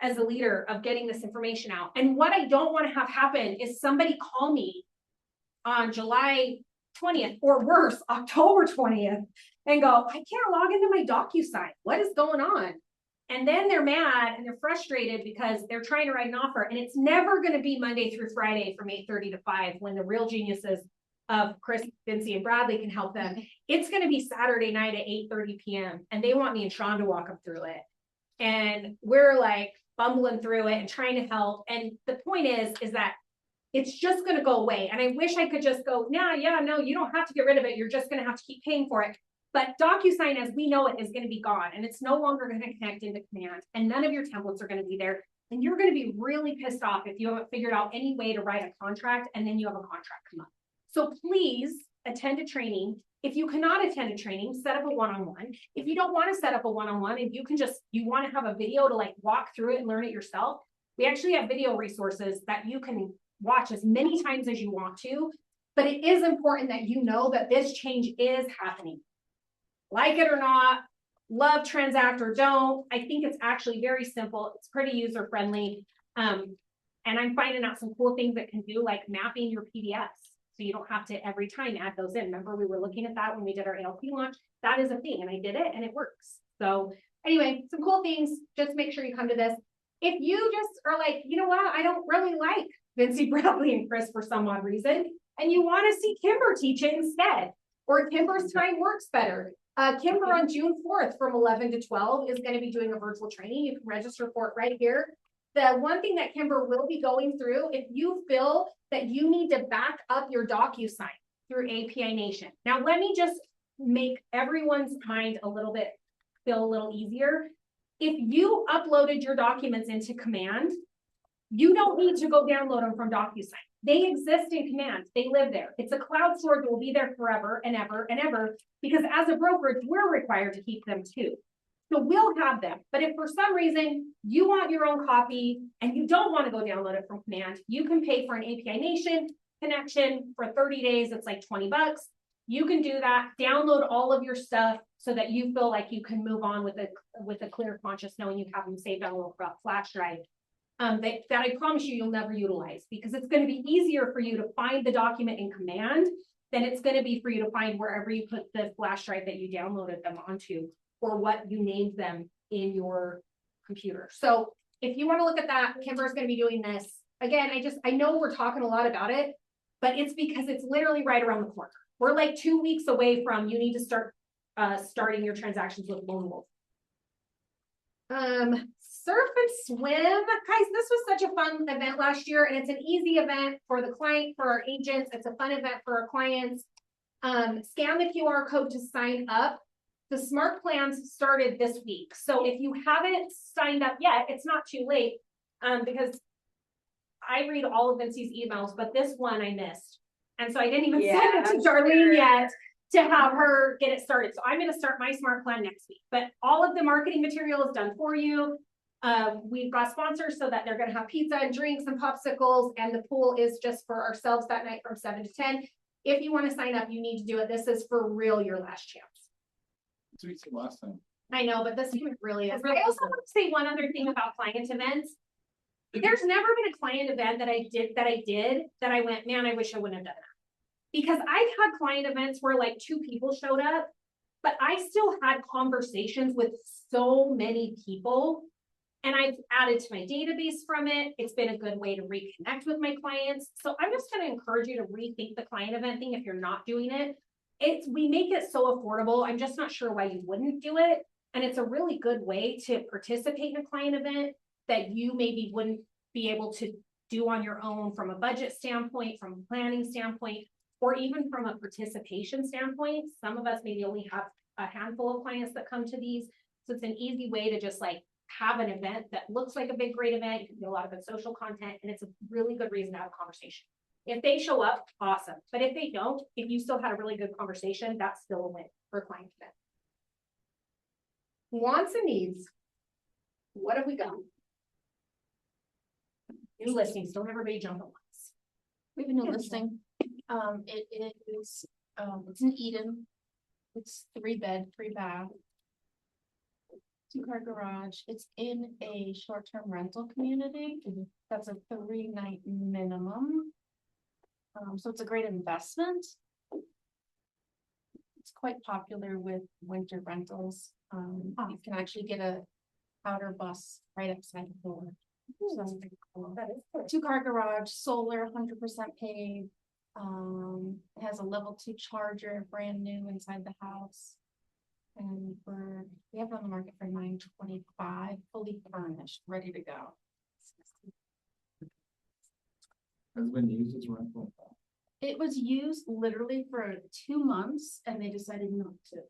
as a leader of getting this information out. And what I don't want to have happen is somebody call me on July 20th or worse, October 20th and go, I can't log into my DocuSign. What is going on? And then they're mad and they're frustrated because they're trying to write an offer, and it's never gonna be Monday through Friday from 8:30 to 5, when the real geniuses of Chris, Vinci, and Bradley can help them. It's gonna be Saturday night at 8:30 PM, and they want me and Sean to walk them through it. And we're like bumbling through it and trying to help. And the point is that it's just gonna go away. And I wish I could just go, no, you don't have to get rid of it. You're just gonna have to keep paying for it. But DocuSign, as we know it, is gonna be gone, and it's no longer gonna connect into Command, and none of your templates are gonna be there. And you're gonna be really pissed off if you haven't figured out any way to write a contract and then you have a contract come up. So please attend a training. If you cannot attend a training, set up a one-on-one. If you don't want to set up a one-on-one, and you want to have a video to like walk through it and learn it yourself, we actually have video resources that you can watch as many times as you want to. But it is important that you know that this change is happening. Like it or not, love Transact or don't, I think it's actually very simple. It's pretty user-friendly. And I'm finding out some cool things that can do, like mapping your PDFs. So you don't have to every time add those in. Remember, we were looking at that when we did our ALP launch. That is a thing, and I did it and it works. So anyway, some cool things. Just make sure you come to this. If you just are like, you know what, I don't really like Vinci, Bradley, and Chris for some odd reason, and you want to see Kimber teach it instead, or Kimber's time works better. Kimber on June 4th from 11 to 12 is going to be doing a virtual training. You can register for it right here. The one thing that Kimber will be going through, if you feel that you need to back up your DocuSign through API Nation. Now, let me just make everyone's mind feel a little easier. If you uploaded your documents into Command, you don't need to go download them from DocuSign. They exist in Command. They live there. It's a cloud storage that will be there forever and ever and ever, because as a brokerage, we're required to keep them too. So we'll have them. But if for some reason you want your own copy and you don't want to go download it from Command, you can pay for an API Nation connection for 30 days. It's like $20. You can do that, download all of your stuff so that you feel like you can move on with a clear conscience, knowing you have them saved on a little flash drive. That I promise you'll never utilize, because it's going to be easier for you to find the document in Command than it's going to be for you to find wherever you put the flash drive that you downloaded them onto, or what you named them in your computer. So if you want to look at that, Kimber's going to be doing this. Again, I know we're talking a lot about it, but it's because it's literally right around the corner. We're like 2 weeks away from, you need to start starting your transactions with Lone Wolf. Surf and swim, guys, this was such a fun event last year, and it's an easy event for the client, for our agents. It's a fun event for our clients. Scan the QR code to sign up. The Smart Plans started this week. So if you haven't signed up yet, it's not too late, because I read all of Vinci's emails, but this one I missed. And so I didn't even send it to Darlene yet to have her get it started. So I'm going to start my Smart Plan next week, but all of the marketing material is done for you. We've got sponsors so that they're going to have pizza and drinks and popsicles, and the pool is just for ourselves that night from 7 to 10. If you want to sign up, you need to do it. This is for real, your last chance. That's what you said last time. I know, but this one really is. I also want to say one other thing about client events. There's never been a client event that I did that I went, man, I wish I wouldn't have done that. Because I've had client events where like 2 people showed up, but I still had conversations with so many people, and I've added to my database from it. It's been a good way to reconnect with my clients. So I'm just going to encourage you to rethink the client event thing if you're not doing it. We make it so affordable. I'm just not sure why you wouldn't do it. And it's a really good way to participate in a client event that you maybe wouldn't be able to do on your own from a budget standpoint, from a planning standpoint, or even from a participation standpoint. Some of us maybe only have a handful of clients that come to these. So it's an easy way to just like have an event that looks like a big, great event. You can do a lot of good social content, and it's a really good reason to have a conversation. If they show up, awesome. But if they don't, if you still had a really good conversation, that's still a win for a client event. Wants and needs. What have we got? New listings. Don't everybody jump at once. We have a new listing. It is, it's in Eden. It's 3-bed, 3-bath. 2-car garage. It's in a short-term rental community. That's a 3-night minimum. So it's a great investment. It's quite popular with winter rentals. You can actually get a powder bus right upside the door. So that's pretty cool. 2-car garage, solar, 100% paid. It has a level 2 charger, brand new inside the house. And we have it on the market for $925, fully furnished, ready to go. Has been used as rental. It was used literally for 2 months and they decided not to.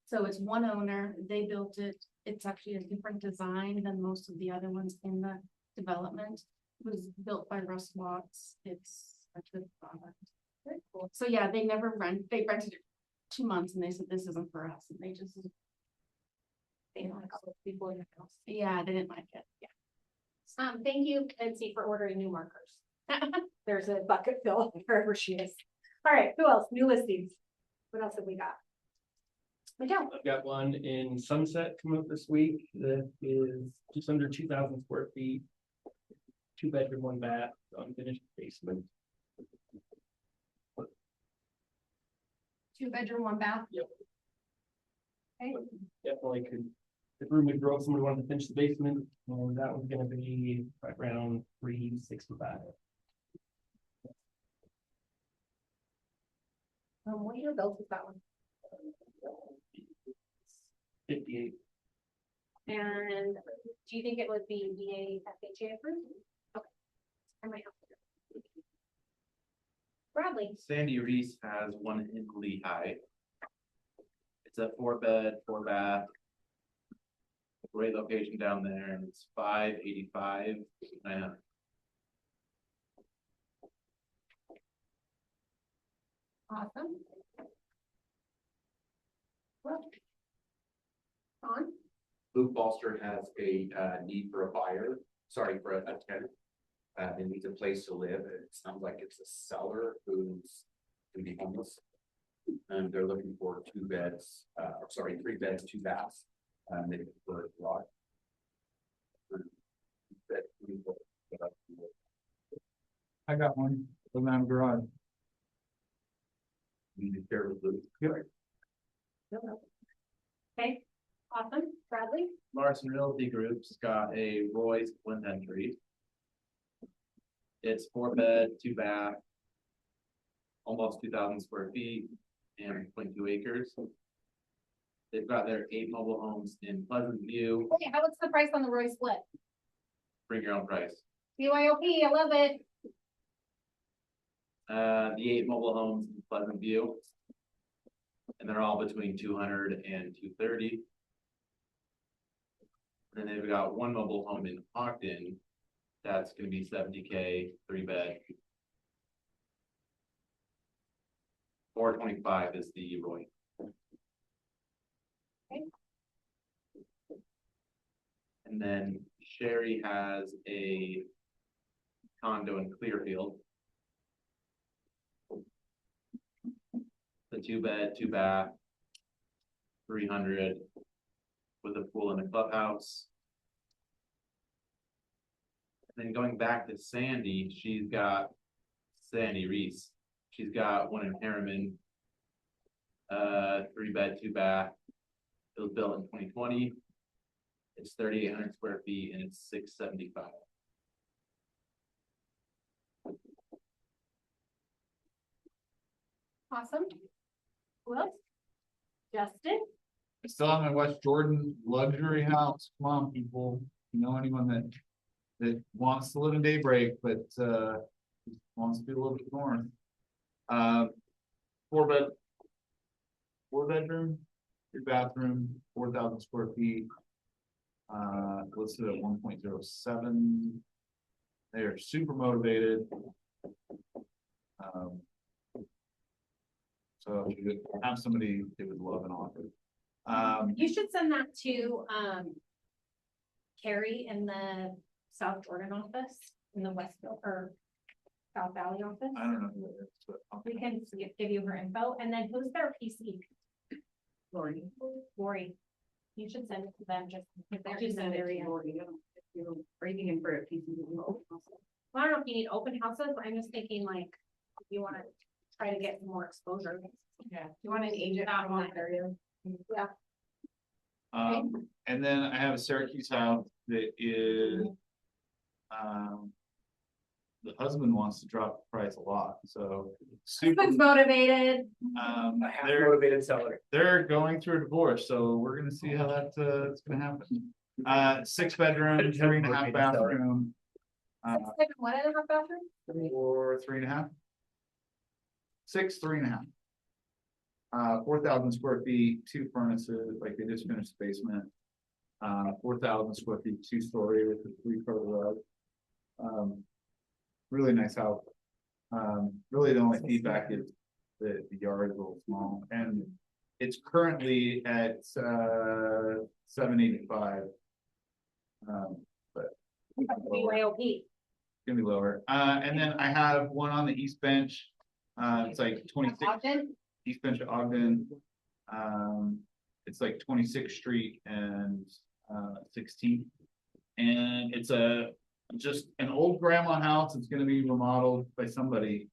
So it's one owner, they built it. It's actually a different design than most of the other ones in the development. It was built by Russ Watts. It's a good product. Very cool. So yeah, they rented it 2 months and they said, this isn't for us. And they just. They had a couple of people in the house. Yeah, they didn't like it. Yeah. Thank you, Nancy, for ordering new markers. There's a bucket fill wherever she is. All right, who else? New listings. What else have we got? Miguel. I've got one in Sunset coming up this week that is just under 2,000 square feet. 2-bedroom, 1 bath, unfinished basement. 2-bedroom, 1 bath. Yep. Okay. Definitely could, if room would grow, if somebody wanted to finish the basement, and that was gonna be right around 365. What year built is that one? 58. And do you think it would be VA FHA approved? Okay. I might have to. Bradley. Sandy Reese has one in Lehigh. It's a 4-bed, 4-bath. Great location down there, and it's $585. Awesome. On. Luke Foster has a need for a buyer, sorry, for a tenant. And needs a place to live. It sounds like it's a seller who's gonna be homeless. And they're looking for 2 beds, 3 beds, 2 baths. They prefer a lot. I got one, the man garage. We need to share with Luke. Okay, awesome. Bradley. Larson Realty Group's got a Roy's Wind Entry. It's 4-bed, 2-bath. Almost 2,000 square feet and 0.2 acres. They've got their 8 mobile homes in Pleasant View. Okay, what's the price on the Roy split? Bring your own price. BYOP, I love it. The 8 mobile homes in Pleasant View. And they're all between 200 and 230. And then they've got 1 mobile home in Ogden. That's gonna be $70K, 3-bed. 425 is the Roy. Okay. And then Sherry has a condo in Clearfield. The 2-bed, 2-bath, 300 with a pool and a clubhouse. And then going back to Sandy, she's got Sandy Reese. She's got one in Harriman, 3-bed, 2-bath. It was built in 2020. It's 3,800 square feet and it's $675. Awesome. Who else? Justin. I still have my West Jordan luxury house. Come on, people, you know anyone that wants to live in Daybreak, but wants to be a little bit north. 4-bedroom, 3-bathroom, 4,000 square feet. Listed at 1.07. They are super motivated. So if you could have somebody they would love an offer. You should send that to Carrie in the South Jordan office, in the Westville or South Valley office. I don't know who it is, but We can give you her info, and then who's their PC? Lori. Lori. You should send it to them just because they're Just in send that it to area. Lori. Or you can for a piece of. Well, I don't know if you need open houses, but I'm just thinking like, if you wanna try to get more exposure. Yeah. You want an agent out in that area. Yeah. And then I have a Syracuse house that is, the husband wants to drop the price a lot, so. super, Husband's motivated. A half They're- motivated seller. They're going through a divorce, so we're gonna see how that's gonna happen. 6 bedroom, 3.5 bathroom. Like, 1.5 bathroom? Or 3.5. 6, 3.5. 4,000 square feet, 2 furnaces, like they just finished the basement. 4,000 square feet, 2-story with a 3-car garage. Really nice house. Really the only feedback is the yard is a little small, and it's currently at 785. But BYOP. gonna be lower. And then I have one on the East Bench. It's like 26 Ogden? East Bench of Ogden. It's like 26th Street and 16th. And it's just an old grandma house. It's gonna be remodeled by somebody.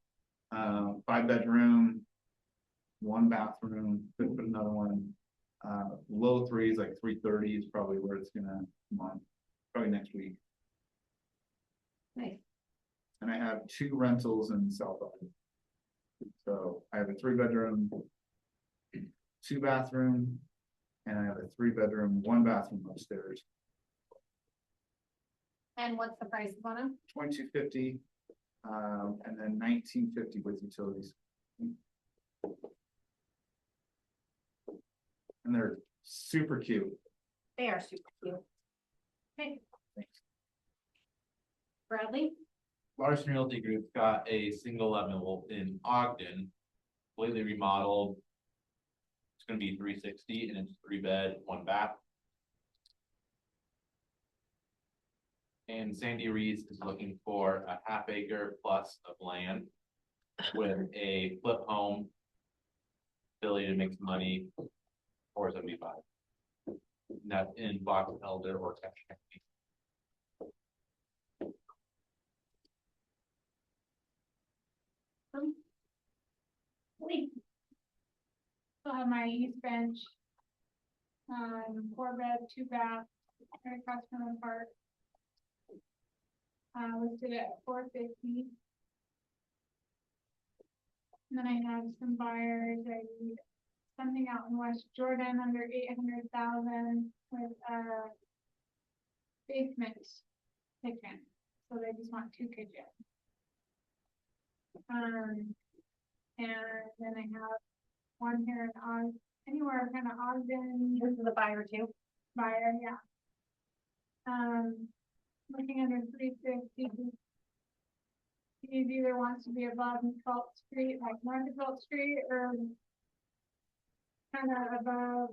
5-bedroom, 1 bathroom, could put another one. Low 3s, like 330 is probably where it's gonna come on, probably next week. Nice. And I have 2 rentals in South Ogden. So I have a 3-bedroom, 2-bathroom, and I have a 3-bedroom, 1-bathroom upstairs. And what's the price on them? 2250, and then 1950 with utilities. And they're super cute. They are super cute. Okay. Bradley? Larson Realty Group's got a single level in Ogden, completely remodeled. It's gonna be 360 and it's 3-bed, 1 bath. And Sandy Reed's is looking for a ½ acre plus of land with a flip home. Ability to make some money, 475. And that's in Box Elder or Tetra. So I have my East Bench. 4-bed, 2-bath, right across from the park. Listed at 450. And then I have some buyers, I need something out in West Jordan under 800,000 with a basement kitchen, so they just want 2 kitchens. And then I have one here in anywhere kind of Ogden. This is the buyer too. Buyer, yeah. Looking under 350. He either wants to be above 12th Street, like north of 12th Street, or kind of above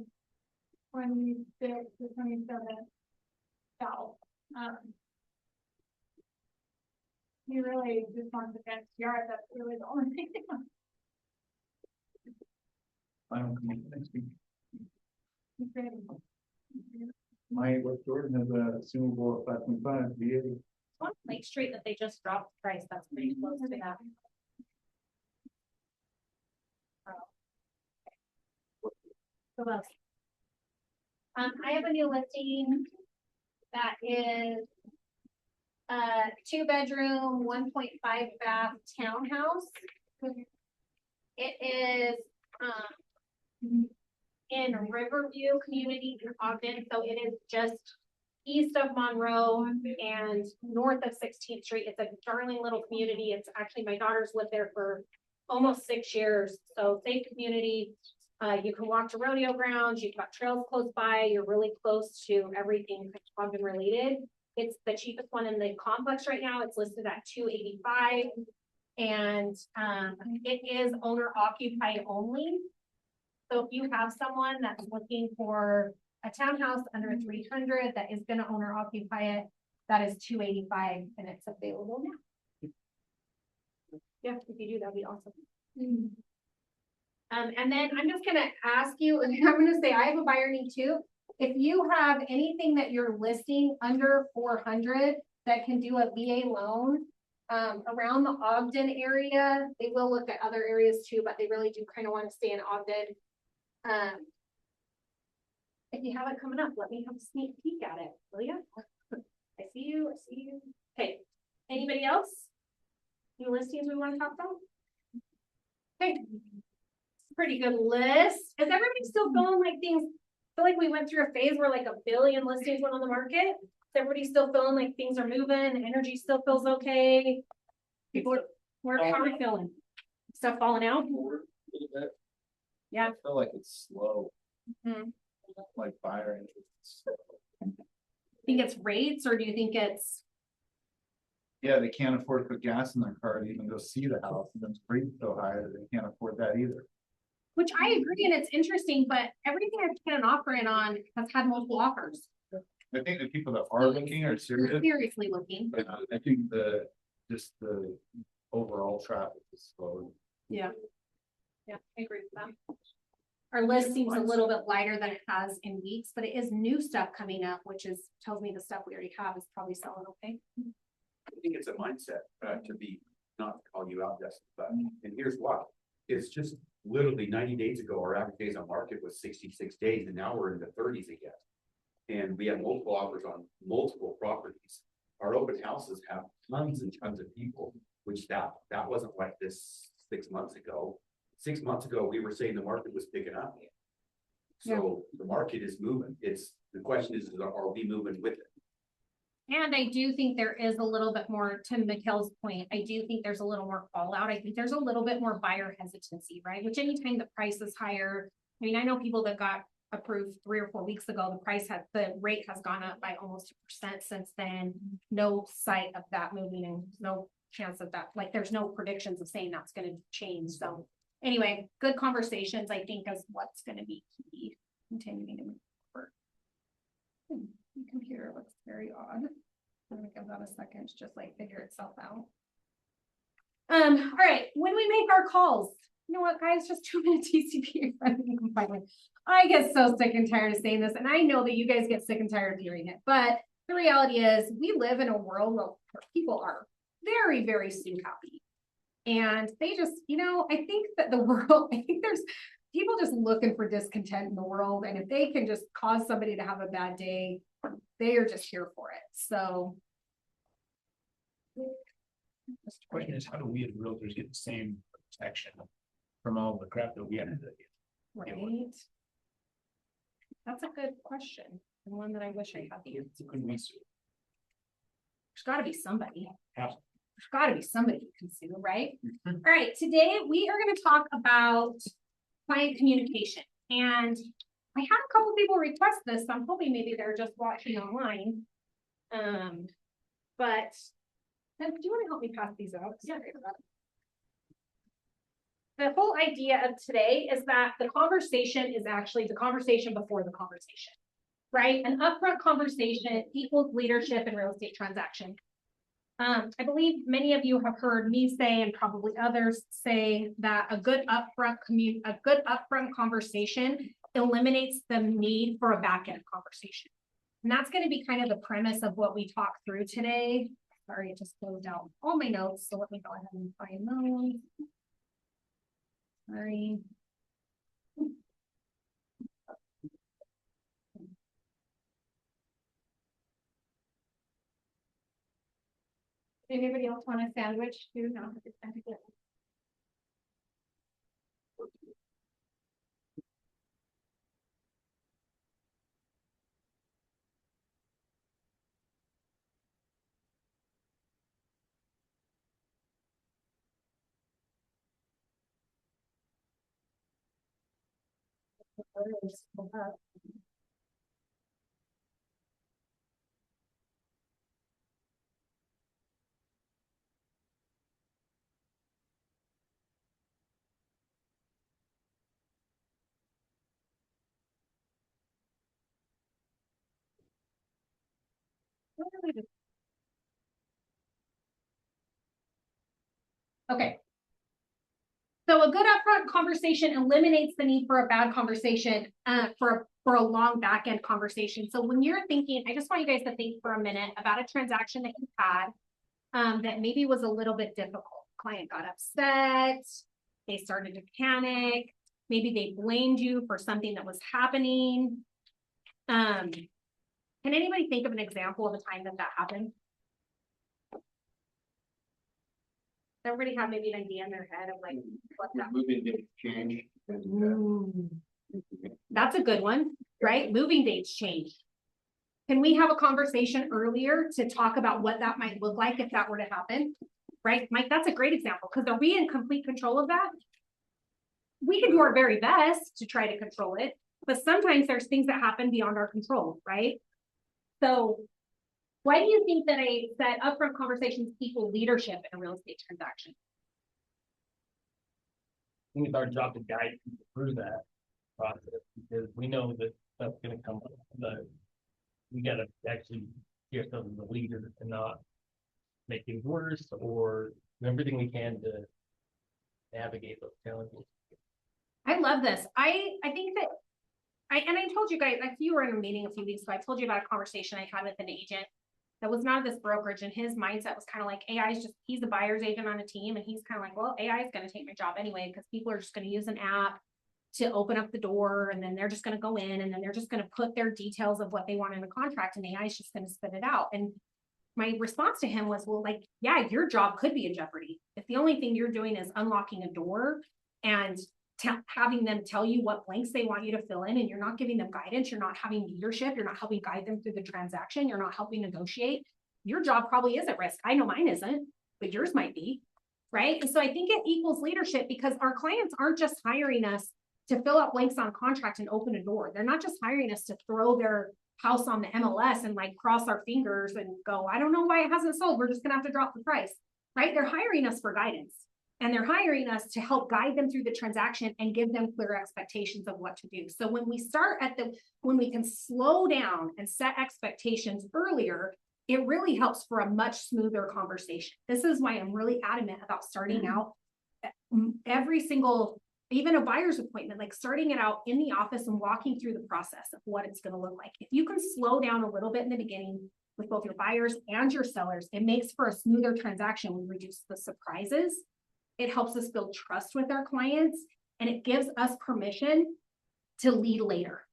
26 to 27 south. He really just wants a fenced yard. That's really the only thing. I don't come up next week. He's ready. My West Jordan has a assumable at 5.5 VA. On Lake Street that they just dropped the price, that's pretty close to that. So else? I have a new listing that is 2-bedroom, 1.5 bath townhouse. It is in Riverview Community in Ogden, so it is just east of Monroe and north of 16th Street. It's a darling little community. It's actually, my daughter's lived there for almost 6 years, so safe community. You can walk to rodeo grounds, you've got trails close by, you're really close to everything Ogden related. It's the cheapest one in the complex right now. It's listed at $285, and it is owner occupied only. So if you have someone that's looking for a townhouse under 300 that is gonna owner occupy it, that is $285 and it's available now. Yeah, if you do, that'd be awesome. And then I'm just gonna ask you, and I'm gonna say I have a buyer need too. If you have anything that you're listing under 400 that can do a VA loan around the Ogden area, they will look at other areas too, but they really do kind of want to stay in Ogden. If you have it coming up, let me have a sneak peek at it, will you? I see you, I see you. Okay, anybody else? Any listings we want to talk about? Okay. Pretty good list. Is everybody still feeling like things, feel like we went through a phase where like 1 billion listings went on the market? Is everybody still feeling like things are moving, energy still feels okay? People are, how are we feeling? Stuff falling out? Yeah. I feel like it's slow. Mhm. Like buyer interest. Think it's rates, or do you think it's, Yeah, they can't afford to put gas in their car to even go see the house, and then rates so high that they can't afford that either. which I agree, and it's interesting, but everything I've put an offer in on has had multiple offers. I think the people that are looking are serious. Seriously looking. I think just the overall traffic is slow. Yeah. Yeah, I agree with that. Our list seems a little bit lighter than it has in weeks, but it is new stuff coming up, which is, tells me the stuff we already have is probably selling okay. I think it's a mindset, to be, not to call you out, Justin, but, and here's why. It's just literally 90 days ago, our average days on market was 66 days, and now we're in the 30s again. And we have multiple offers on multiple properties. Our open houses have tons and tons of people, which that wasn't like this 6 months ago. 6 months ago, we were saying the market was picking up. So the market is moving. The question is, are we moving with it? And I do think there is a little bit more, to Mikhail's point, I do think there's a little more fallout. I think there's a little bit more buyer hesitancy, right? Which anytime the price is higher, I mean, I know people that got approved 3 or 4 weeks ago, the rate has gone up by almost 2% since then. No sight of that moving, and no chance of that, like there's no predictions of saying that's going to change. So anyway, good conversations, I think, is what's going to be key. Continuing to move forward. The computer looks very odd. I'm gonna give that a second to just like figure itself out. All right, when we make our calls, you know what, guys, just 2 minute TCP. I get so sick and tired of saying this, and I know that you guys get sick and tired of hearing it, but the reality is we live in a world where people are very, very soon happy. And they just, you know, I think that the world, I think there's people just looking for discontent in the world. And if they can just cause somebody to have a bad day, they are just here for it. So. The question is, how do we as realtors get the same protection from all the crap that we have to do? Right. That's a good question. And one that I wish I had the answer. There's gotta be somebody. Absolutely. There's gotta be somebody who can sue, right? All right, today we are gonna talk about client communication. And I had a couple people request this, so I'm hoping maybe they're just watching online. But do you want to help me pass these out? Yeah. The whole idea of today is that the conversation is actually the conversation before the conversation, right? An upfront conversation equals leadership in real estate transaction. I believe many of you have heard me say, and probably others say, that a good upfront conversation eliminates the need for a back-end conversation. And that's going to be kind of the premise of what we talk through today. Sorry, it just closed out all my notes, so let me go ahead and find those. Sorry. Anybody else want a sandwich too? No, it's time to get. Okay. So a good upfront conversation eliminates the need for a bad conversation, for a long back end conversation. So when you're thinking, I just want you guys to think for a minute about a transaction that you had that maybe was a little bit difficult. Client got upset, they started to panic, maybe they blamed you for something that was happening. Can anybody think of an example of a time that happened? Everybody have maybe an idea in their head of like what that. Moving date change. That's a good one, right? Moving dates change. Can we have a conversation earlier to talk about what that might look like if that were to happen? Right, Mike, that's a great example, because are we in complete control of that? We can do our very best to try to control it, but sometimes there's things that happen beyond our control, right? So why do you think that upfront conversations equal leadership in a real estate transaction? I think it's our job to guide people through that process, because we know that stuff's gonna come up, but we gotta actually see ourselves as a leader and not make things worse, or do everything we can to navigate those challenges. I love this. I think that I told you guys, if you were in a meeting a few weeks ago, I told you about a conversation I had with an agent that was not this brokerage, and his mindset was kind of like, AI is just, he's the buyer's agent on a team, and he's kind of like, well, AI is going to take my job anyway, because people are just going to use an app to open up the door, and then they're just going to go in, and then they're just going to put their details of what they want in a contract, and AI is just going to spit it out. And my response to him was, well, like, yeah, your job could be in jeopardy if the only thing you're doing is unlocking a door and having them tell you what blanks they want you to fill in, and you're not giving them guidance, you're not having leadership, you're not helping guide them through the transaction, you're not helping negotiate. Your job probably is at risk. I know mine isn't, but yours might be, right? And so I think it equals leadership, because our clients aren't just hiring us to fill out blanks on a contract and open a door. They're not just hiring us to throw their house on the MLS and like cross our fingers and go, I don't know why it hasn't sold, we're just gonna have to drop the price, right? They're hiring us for guidance, and they're hiring us to help guide them through the transaction and give them clear expectations of what to do. So when we start when we can slow down and set expectations earlier, it really helps for a much smoother conversation. This is why I'm really adamant about starting out every single, even a buyer's appointment, like starting it out in the office and walking through the process of what it's going to look like. If you can slow down a little bit in the beginning with both your buyers and your sellers, it makes for a smoother transaction. We reduce the surprises. It helps us build trust with our clients, and it gives us permission to lead later,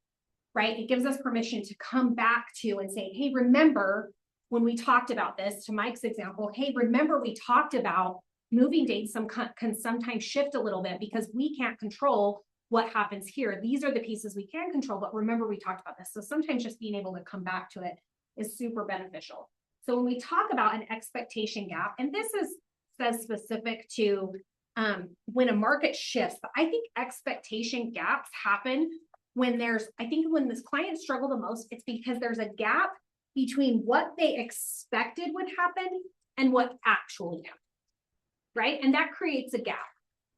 right? It gives us permission to come back to and say, hey, remember when we talked about this, to Mike's example, hey, remember we talked about moving dates can sometimes shift a little bit because we can't control what happens here. These are the pieces we can control, but remember we talked about this. So sometimes just being able to come back to it is super beneficial. So when we talk about an expectation gap, and this says specific to when a market shifts, but I think expectation gaps happen when when this client struggle the most, it's because there's a gap between what they expected would happen and what actually happened, right? And that creates a gap.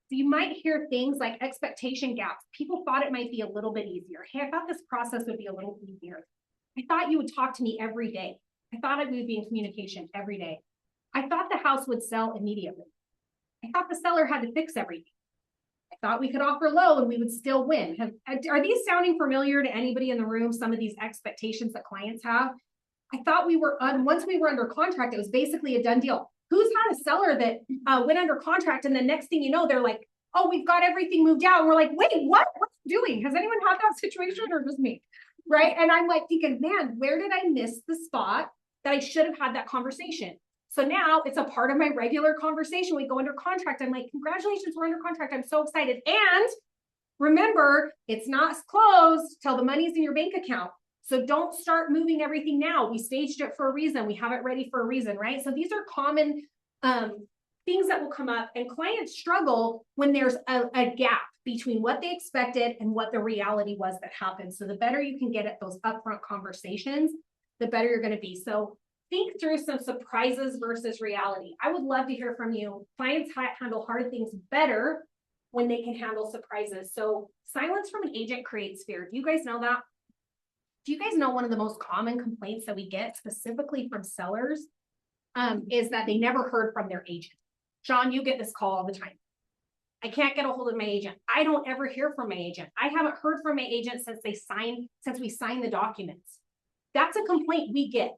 So you might hear things like expectation gaps. People thought it might be a little bit easier. Hey, I thought this process would be a little easier. I thought you would talk to me every day. I thought we would be in communication every day. I thought the house would sell immediately. I thought the seller had to fix everything. I thought we could offer low and we would still win. Are these sounding familiar to anybody in the room? Some of these expectations that clients have? I thought once we were under contract, it was basically a done deal. Who's had a seller that went under contract, and the next thing you know, they're like, oh, we've got everything moved out. And we're like, wait, what? What's it doing? Has anyone had that situation, or just me? Right? And I'm like thinking, man, where did I miss the spot that I should have had that conversation? So now it's a part of my regular conversation. We go under contract. I'm like, congratulations, we're under contract. I'm so excited. And remember, it's not closed till the money's in your bank account. So don't start moving everything now. We staged it for a reason. We have it ready for a reason, right? So these are common things that will come up, and clients struggle when there's a gap between what they expected and what the reality was that happened. So the better you can get at those upfront conversations, the better you're going to be. So think through some surprises versus reality. I would love to hear from you. Clients handle hard things better when they can handle surprises. So silence from an agent creates fear. Do you guys know that? Do you guys know one of the most common complaints that we get specifically from sellers is that they never heard from their agent? John, you get this call all the time. I can't get a hold of my agent. I don't ever hear from my agent. I haven't heard from my agent since we signed the documents. That's a complaint we get.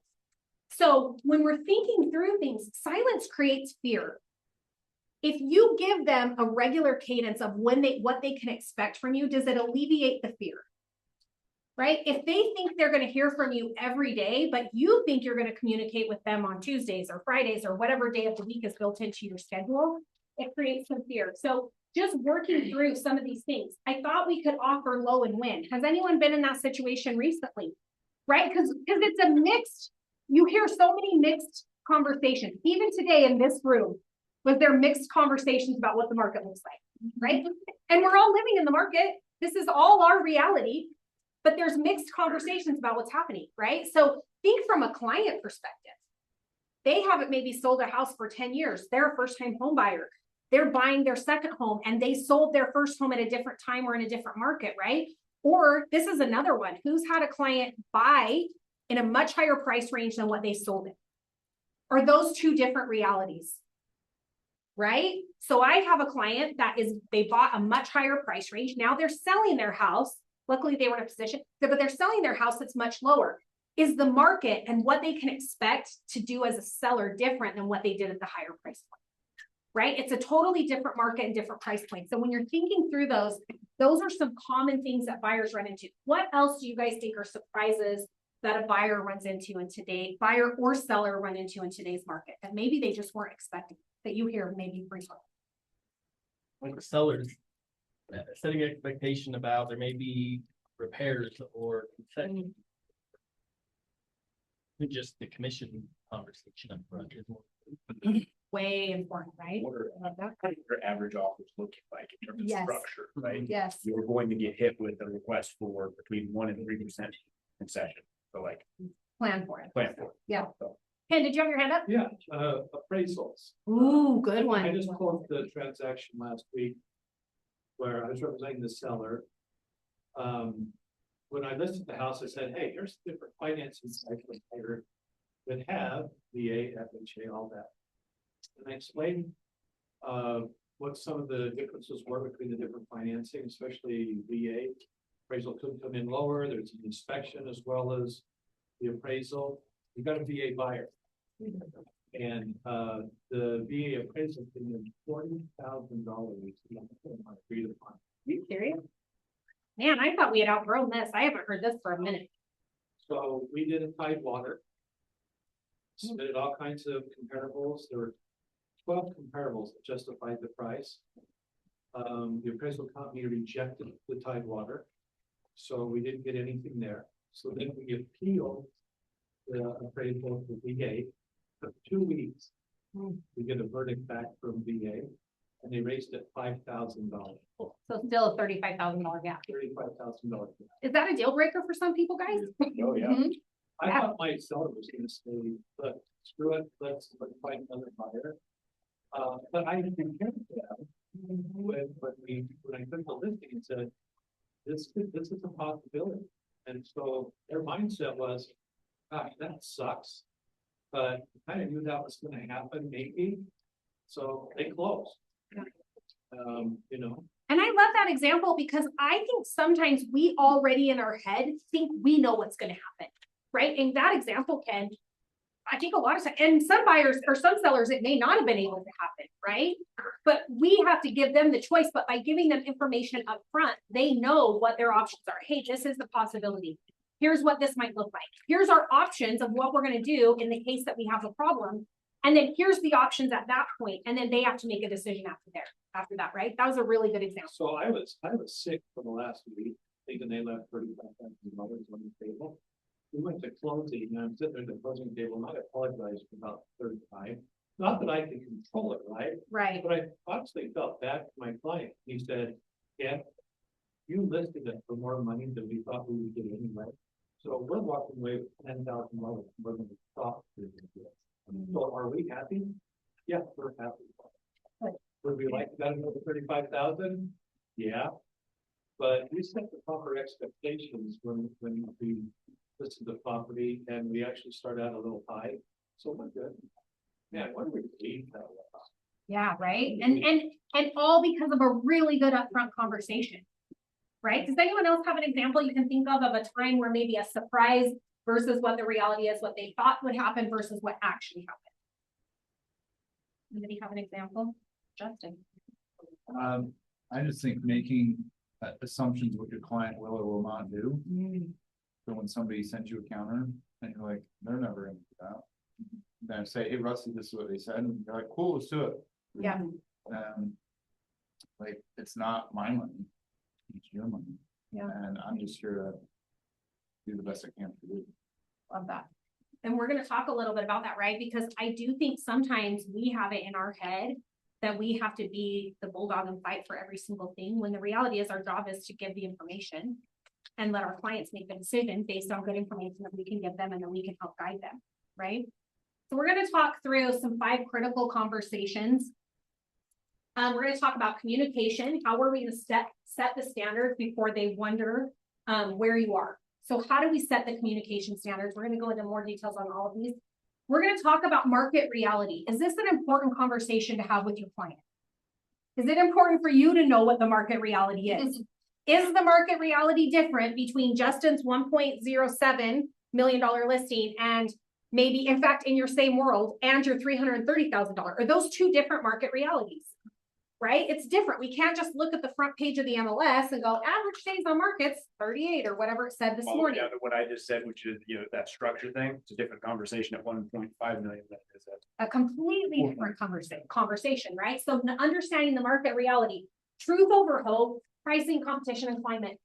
So when we're thinking through things, silence creates fear. If you give them a regular cadence of what they can expect from you, does it alleviate the fear? right? If they think they're gonna hear from you every day, but you think you're gonna communicate with them on Tuesdays or Fridays or whatever day of the week is built into your schedule, it creates some fear. So just working through some of these things. I thought we could offer low and win. Has anyone been in that situation recently? Right? Because it's a mixed, you hear so many mixed conversations. Even today in this room, was there mixed conversations about what the market looks like, right? And we're all living in the market. This is all our reality, but there's mixed conversations about what's happening, right? So think from a client perspective. They haven't maybe sold a house for 10 years. They're a first-time home buyer. They're buying their second home and they sold their first home at a different time or in a different market, right? Or this is another one. Who's had a client buy in a much higher price range than what they sold it? Are those two different realities? Right? So I have a client that they bought a much higher price range. Now they're selling their house. Luckily they were in a position, but they're selling their house that's much lower. Is the market and what they can expect to do as a seller different than what they did at the higher price point? Right? It's a totally different market and different price points. So when you're thinking through those are some common things that buyers run into. What else do you guys think are surprises that a buyer runs into in today, buyer or seller run into in today's market that maybe they just weren't expecting, that you hear maybe frequently? Like the sellers setting an expectation about there may be repairs or concessions. Just the commission conversation up front is more way important, right? What are your average offers looking like in terms of Yes. structure, right? Yes. You're going to get hit with a request for between 1% and 3% concession. So like Plan for it. plan for it. Yeah. Ken, did you have your hand up? Yeah, appraisals. Ooh, good one. I just closed the transaction last week where I was representing the seller. When I listed the house, I said, hey, here's different financing cycles here that have VA, FHA, all that. And I explained what some of the differences were between the different financing, especially VA. Appraisal could come in lower. There's an inspection as well as the appraisal. You got a VA buyer. And the VA appraisal came in $40,000. Agreed upon. Are you serious? Man, I thought we had outgrown this. I haven't heard this for a minute. So we did a Tidewater. Submitted all kinds of comparables. There were 12 comparables that justified the price. The appraisal company rejected the Tidewater. So we didn't get anything there. So then we appealed the appraisal to VA. For 2 weeks, we get a verdict back from VA and they raised it $5,000. So still a $35,000 gap. $35,000. Is that a deal breaker for some people, guys? Oh, yeah. Mhm. I Yeah. thought my seller was gonna say, look, screw it, let's find another buyer. But I didn't hear that when I took the listing and said, this is a possibility. And so their mindset was, gosh, that sucks. But I kind of knew that was gonna happen, maybe. So they closed. You know. And I love that example because I think sometimes we already in our head think we know what's going to happen, right? And that example, Ken, I think a lot of times, and some buyers or some sellers, it may not have been able to happen, right? But we have to give them the choice, but by giving them information up front, they know what their options are. Hey, this is the possibility. Here's what this might look like. Here's our options of what we're going to do in the case that we have a problem. And then here's the options at that point, and then they have to make a decision after that, right? That was a really good example. So I was sick for the last week, thinking they left $35,000 on the table. We went to closing, and I'm sitting there at the closing table, and I apologized for about the third time. Not that I can control it, right? Right. But I honestly felt bad for my client. He said, yeah, you listed it for more money than we thought we would get anyway. So we're walking away with $10,000 more than we thought we would get. So are we happy? Yeah, we're happy. Would we like to get another 35,000? Yeah. But we set the proper expectations when we listed the property and we actually start out a little high. So we're good. Man, what do we need that? Yeah, right. And all because of a really good upfront conversation. Right? Does anyone else have an example you can think of a time where maybe a surprise versus what the reality is, what they thought would happen versus what actually happened? Anybody have an example? Justin. I just think making assumptions what your client will or will not do So when somebody sends you a counter and you're like, they're never gonna do that. Then I say, hey Rusty, this is what they said, and you're like, cool, let's do it. Yeah. Like, it's not my money, it's your money. Yeah. And I'm just here to do the best I can for you. Love that. And we're gonna talk a little bit about that, right? Because I do think sometimes we have it in our head that we have to be the bulldog and fight for every single thing, when the reality is our job is to give the information and let our clients make the decision based on good information that we can give them, and then we can help guide them, right? So we're gonna talk through some 5 critical conversations. We're gonna talk about communication. How are we gonna set the standards before they wonder where you are? So how do we set the communication standards? We're gonna go into more details on all of these. We're gonna talk about market reality. Is this an important conversation to have with your client? Is it important for you to know what the market reality is? Is the market reality different between Justin's $1.07 million listing and maybe, in fact, in your same world, and your $330,000? Are those 2 different market realities? Right? It's different. We can't just look at the front page of the MLS and go, average days on markets, 38 or whatever it said this morning. Yeah, what I just said, which is, that structure thing, it's a different conversation at 1.5 million than it is at. A completely different conversation, right? So understanding the market reality, truth over hope, pricing, competition, and climate.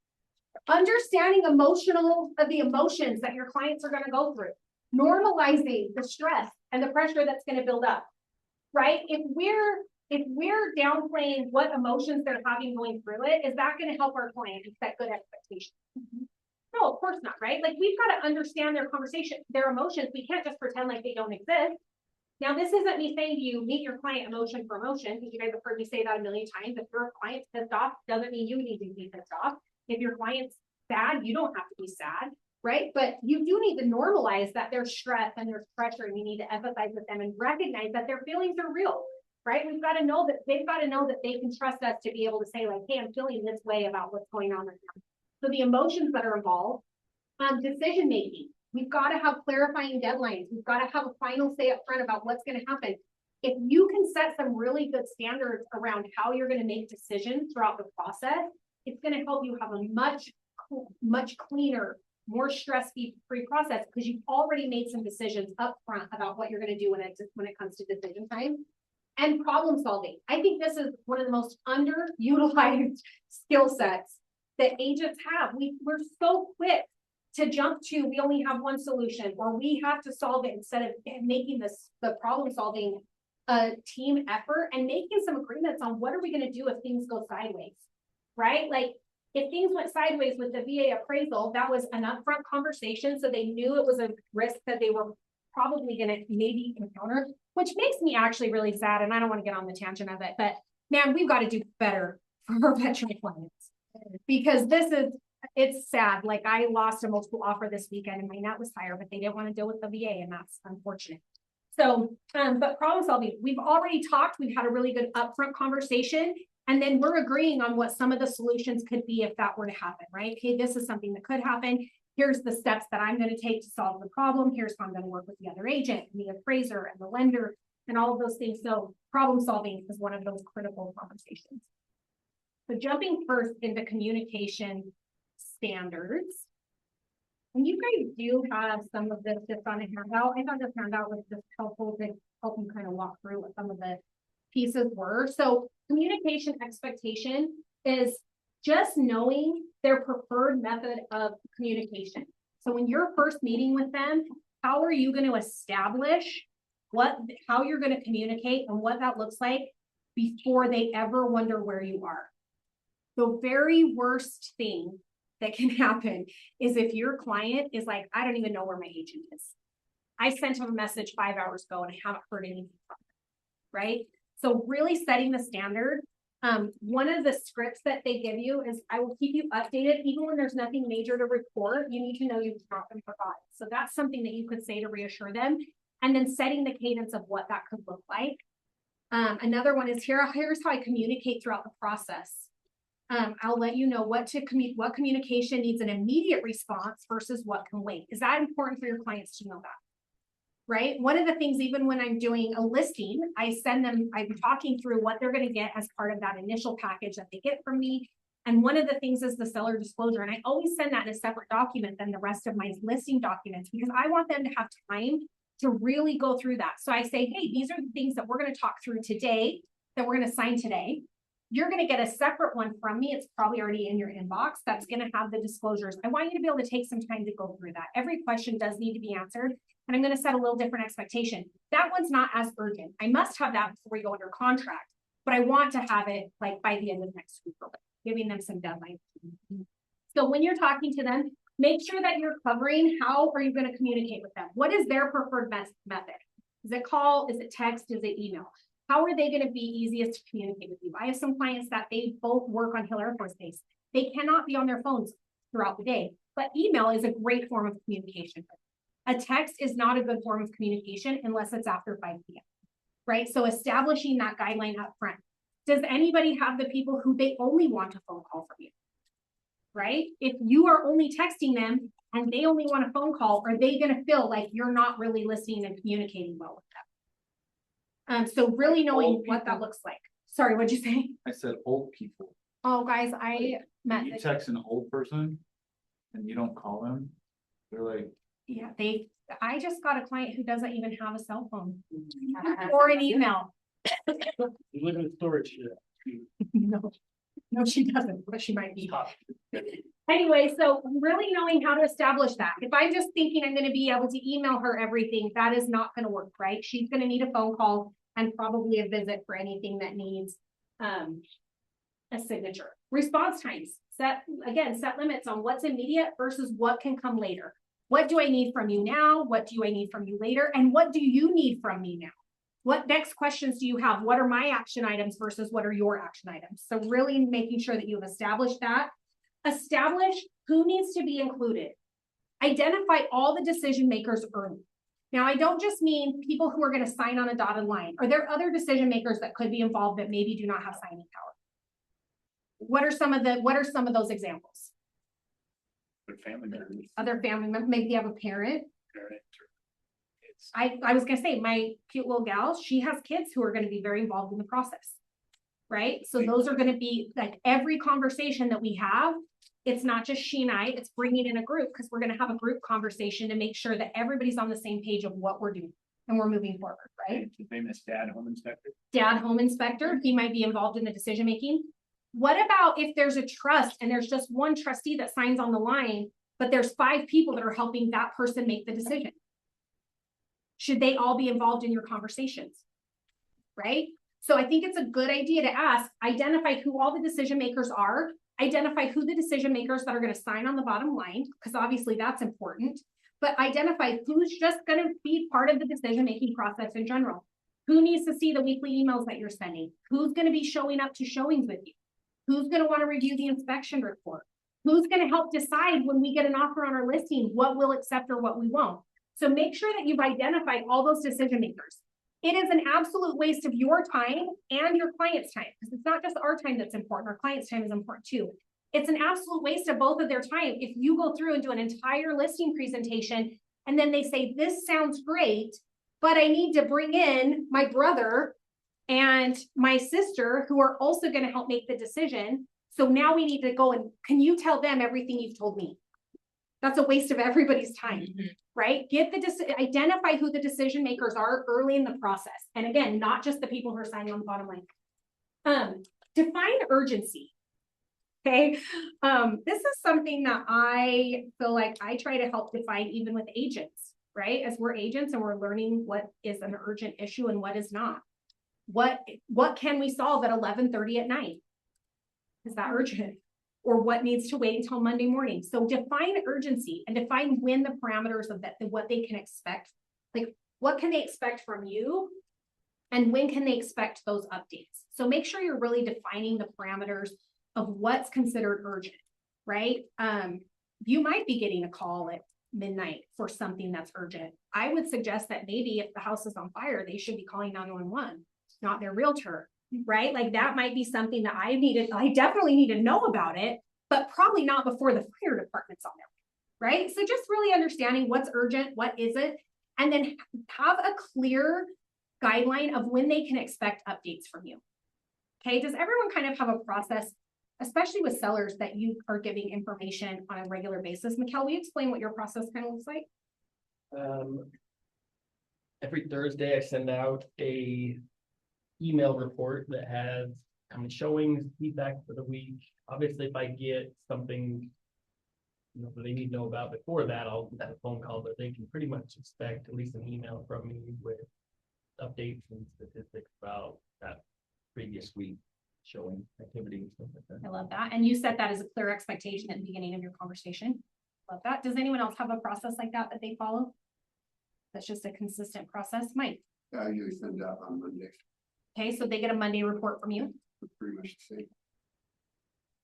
Understanding the emotions that your clients are going to go through. Normalizing the stress and the pressure that's going to build up, right? If we're downplaying what emotions they're having going through it, is that going to help our client set good expectations? No, of course not, right? Like, we've got to understand their conversation, their emotions. We can't just pretend like they don't exist. Now, this isn't me saying to you, meet your client emotion for emotion, because you guys have heard me say that a million times. If your client's pissed off, doesn't mean you need to be pissed off. If your client's sad, you don't have to be sad, right? But you do need to normalize that there's stress and there's pressure, and you need to empathize with them and recognize that their feelings are real, right? We've got to know that they've got to know that they can trust us to be able to say, like, hey, I'm feeling this way about what's going on right now. So the emotions that are involved, decision making. We've got to have clarifying deadlines. We've got to have a final say up front about what's going to happen. If you can set some really good standards around how you're going to make decisions throughout the process, it's going to help you have a much cleaner, more stress-free process, because you've already made some decisions up front about what you're going to do when it comes to decision time. And problem solving. I think this is one of the most underutilized skill sets that agents have. We're so quick to jump to, we only have one solution, or we have to solve it, instead of making the problem solving a team effort and making some agreements on what are we going to do if things go sideways, right? Like, if things went sideways with the VA appraisal, that was an upfront conversation, so they knew it was a risk that they were probably going to maybe encounter, which makes me actually really sad. And I don't want to get on the tangent of it, but man, we've got to do better for our veteran clients, because it's sad. Like, I lost a multiple offer this weekend and my net was higher, but they didn't want to deal with the VA, and that's unfortunate. So, but problem solving, we've already talked, we've had a really good upfront conversation, and then we're agreeing on what some of the solutions could be if that were to happen, right? Okay, this is something that could happen. Here's the steps that I'm going to take to solve the problem. Here's how I'm going to work with the other agent and the appraiser and the lender and all of those things. So problem solving is one of those critical conversations. So jumping first into communication standards. And you guys do have some of this just on a handout. I thought this handout was just helpful to help you kind of walk through what some of the pieces were. So communication expectation is just knowing their preferred method of communication. So when you're first meeting with them, how are you going to establish how you're going to communicate and what that looks like before they ever wonder where you are? The very worst thing that can happen is if your client is like, I don't even know where my agent is. I sent him a message 5 hours ago and I haven't heard anything from him, right? So really setting the standard. One of the scripts that they give you is, I will keep you updated even when there's nothing major to report. You need to know you've not been forgotten. So that's something that you could say to reassure them, and then setting the cadence of what that could look like. Another one is here's how I communicate throughout the process. I'll let you know what communication needs an immediate response versus what can wait. Is that important for your clients to know that? Right? One of the things, even when I'm doing a listing, I'm talking through what they're going to get as part of that initial package that they get from me. And one of the things is the seller disclosure. And I always send that in a separate document than the rest of my listing documents, because I want them to have time to really go through that. So I say, hey, these are the things that we're going to talk through today, that we're going to sign today. You're going to get a separate one from me. It's probably already in your inbox. That's going to have the disclosures. I want you to be able to take some time to go through that. Every question does need to be answered. And I'm going to set a little different expectation. That one's not as urgent. I must have that before we go under contract, but I want to have it like by the end of next week, giving them some deadline. So when you're talking to them, make sure that you're covering how are you going to communicate with them? What is their preferred method? Is it call? Is it text? Is it email? How are they going to be easiest to communicate with you? I have some clients that they both work on Hill Air Force Base. They cannot be on their phones throughout the day, but email is a great form of communication. A text is not a good form of communication unless it's after 5 p.m. Right? So establishing that guideline up front. Does anybody have the people who they only want a phone call from you? Right? If you are only texting them and they only want a phone call, are they going to feel like you're not really listening and communicating well with them? So really knowing what that looks like. Sorry, what'd you say? I said old people. Oh, guys, I met. You text an old person and you don't call them, they're like, Yeah, I just got a client who doesn't even have a cell phone or an email. You live in a storage shed. No, she doesn't, but she might be. Anyway, so really knowing how to establish that. If I'm just thinking I'm going to be able to email her everything, that is not going to work, right? She's going to need a phone call and probably a visit for anything that needs a signature. Response times. Set limits on what's immediate versus what can come later. What do I need from you now? What do I need from you later? And what do you need from me now? What next questions do you have? What are my action items versus what are your action items? So really making sure that you've established that. Establish who needs to be included. Identify all the decision makers early. Now, I don't just mean people who are going to sign on a dotted line. Are there other decision makers that could be involved that maybe do not have signing power? What are some of those examples? their family members. Other family members, maybe you have a parent. Parent or kids. I was gonna say, my cute little gal, she has kids who are gonna be very involved in the process. Right? So those are gonna be like every conversation that we have, it's not just she and I, it's bringing in a group because we're gonna have a group conversation to make sure that everybody's on the same page of what we're doing and we're moving forward, right? Famous dad home inspector. Dad home inspector, he might be involved in the decision making. What about if there's a trust and there's just one trustee that signs on the line, but there's 5 people that are helping that person make the decision? Should they all be involved in your conversations? Right? So I think it's a good idea to ask, identify who all the decision makers are, identify who the decision makers that are going to sign on the bottom line, because obviously that's important, but identify who's just going to be part of the decision-making process in general. Who needs to see the weekly emails that you're sending? Who's going to be showing up to showings with you? Who's going to want to review the inspection report? Who's going to help decide when we get an offer on our listing, what we'll accept or what we won't? So make sure that you've identified all those decision makers. It is an absolute waste of your time and your client's time, because it's not just our time that's important, our client's time is important too. It's an absolute waste of both of their time if you go through and do an entire listing presentation and then they say, this sounds great, but I need to bring in my brother and my sister who are also going to help make the decision. So now we need to go and can you tell them everything you've told me? That's a waste of everybody's time, right? Identify who the decision makers are early in the process. And again, not just the people who are signing on the bottom line. Define urgency. Okay. This is something that I feel like I try to help define even with agents, right? As we're agents and we're learning what is an urgent issue and what is not. What can we solve at 11:30 at night? Is that urgent? Or what needs to wait until Monday morning? So define urgency and define when the parameters of that, what they can expect. Like, what can they expect from you? And when can they expect those updates? So make sure you're really defining the parameters of what's considered urgent, right? You might be getting a call at midnight for something that's urgent. I would suggest that maybe if the house is on fire, they should be calling 911, not their realtor, right? Like that might be something that I definitely need to know about it, but probably not before the fire department's on there, right? So just really understanding what's urgent, what isn't, and then have a clear guideline of when they can expect updates from you. Okay, does everyone kind of have a process especially with sellers that you are giving information on a regular basis. Mikkel, will you explain what your process kind of looks like? Every Thursday I send out a email report that has how many showings, feedback for the week. Obviously, if I get something that they need to know about before that, I'll have a phone call, but they can pretty much expect at least an email from me with updates and statistics about that previous week showing activity and stuff like that. I love that. And you set that as a clear expectation at the beginning of your conversation. Love that. Does anyone else have a process like that they follow? That's just a consistent process. Mike? I usually send out on Monday, Okay, so they get a Monday report from you, pretty much the same.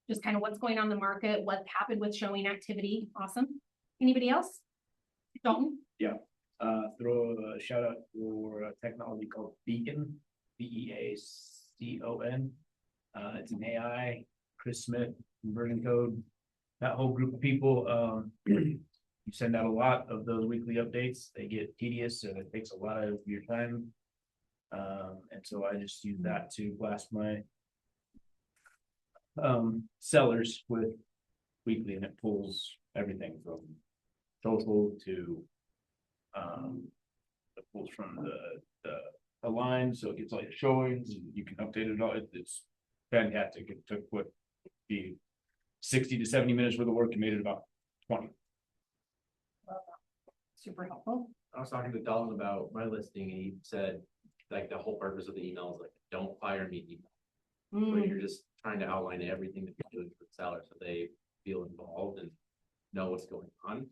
just kind of what's going on in the market, what happened with showing activity. Awesome. Anybody else? Dalton? Throw a shout out for a technology called Beacon, Beacon. It's an AI, Chris Smith, conversion code, that whole group of people. You send out a lot of those weekly updates. They get tedious and it takes a lot of your time. And so I just use that to blast my sellers with weekly, and it pulls everything from total to it pulls from the line, so it gets all your showings and you can update it all. It's fantastic. It took what be 60 to 70 minutes worth of work and made it about 20. Super helpful. I was talking to Dalton about my listing and he said, like, the whole purpose of the email is like, don't fire me email. But you're just trying to outline everything that you're doing for the seller so they feel involved and know what's going on.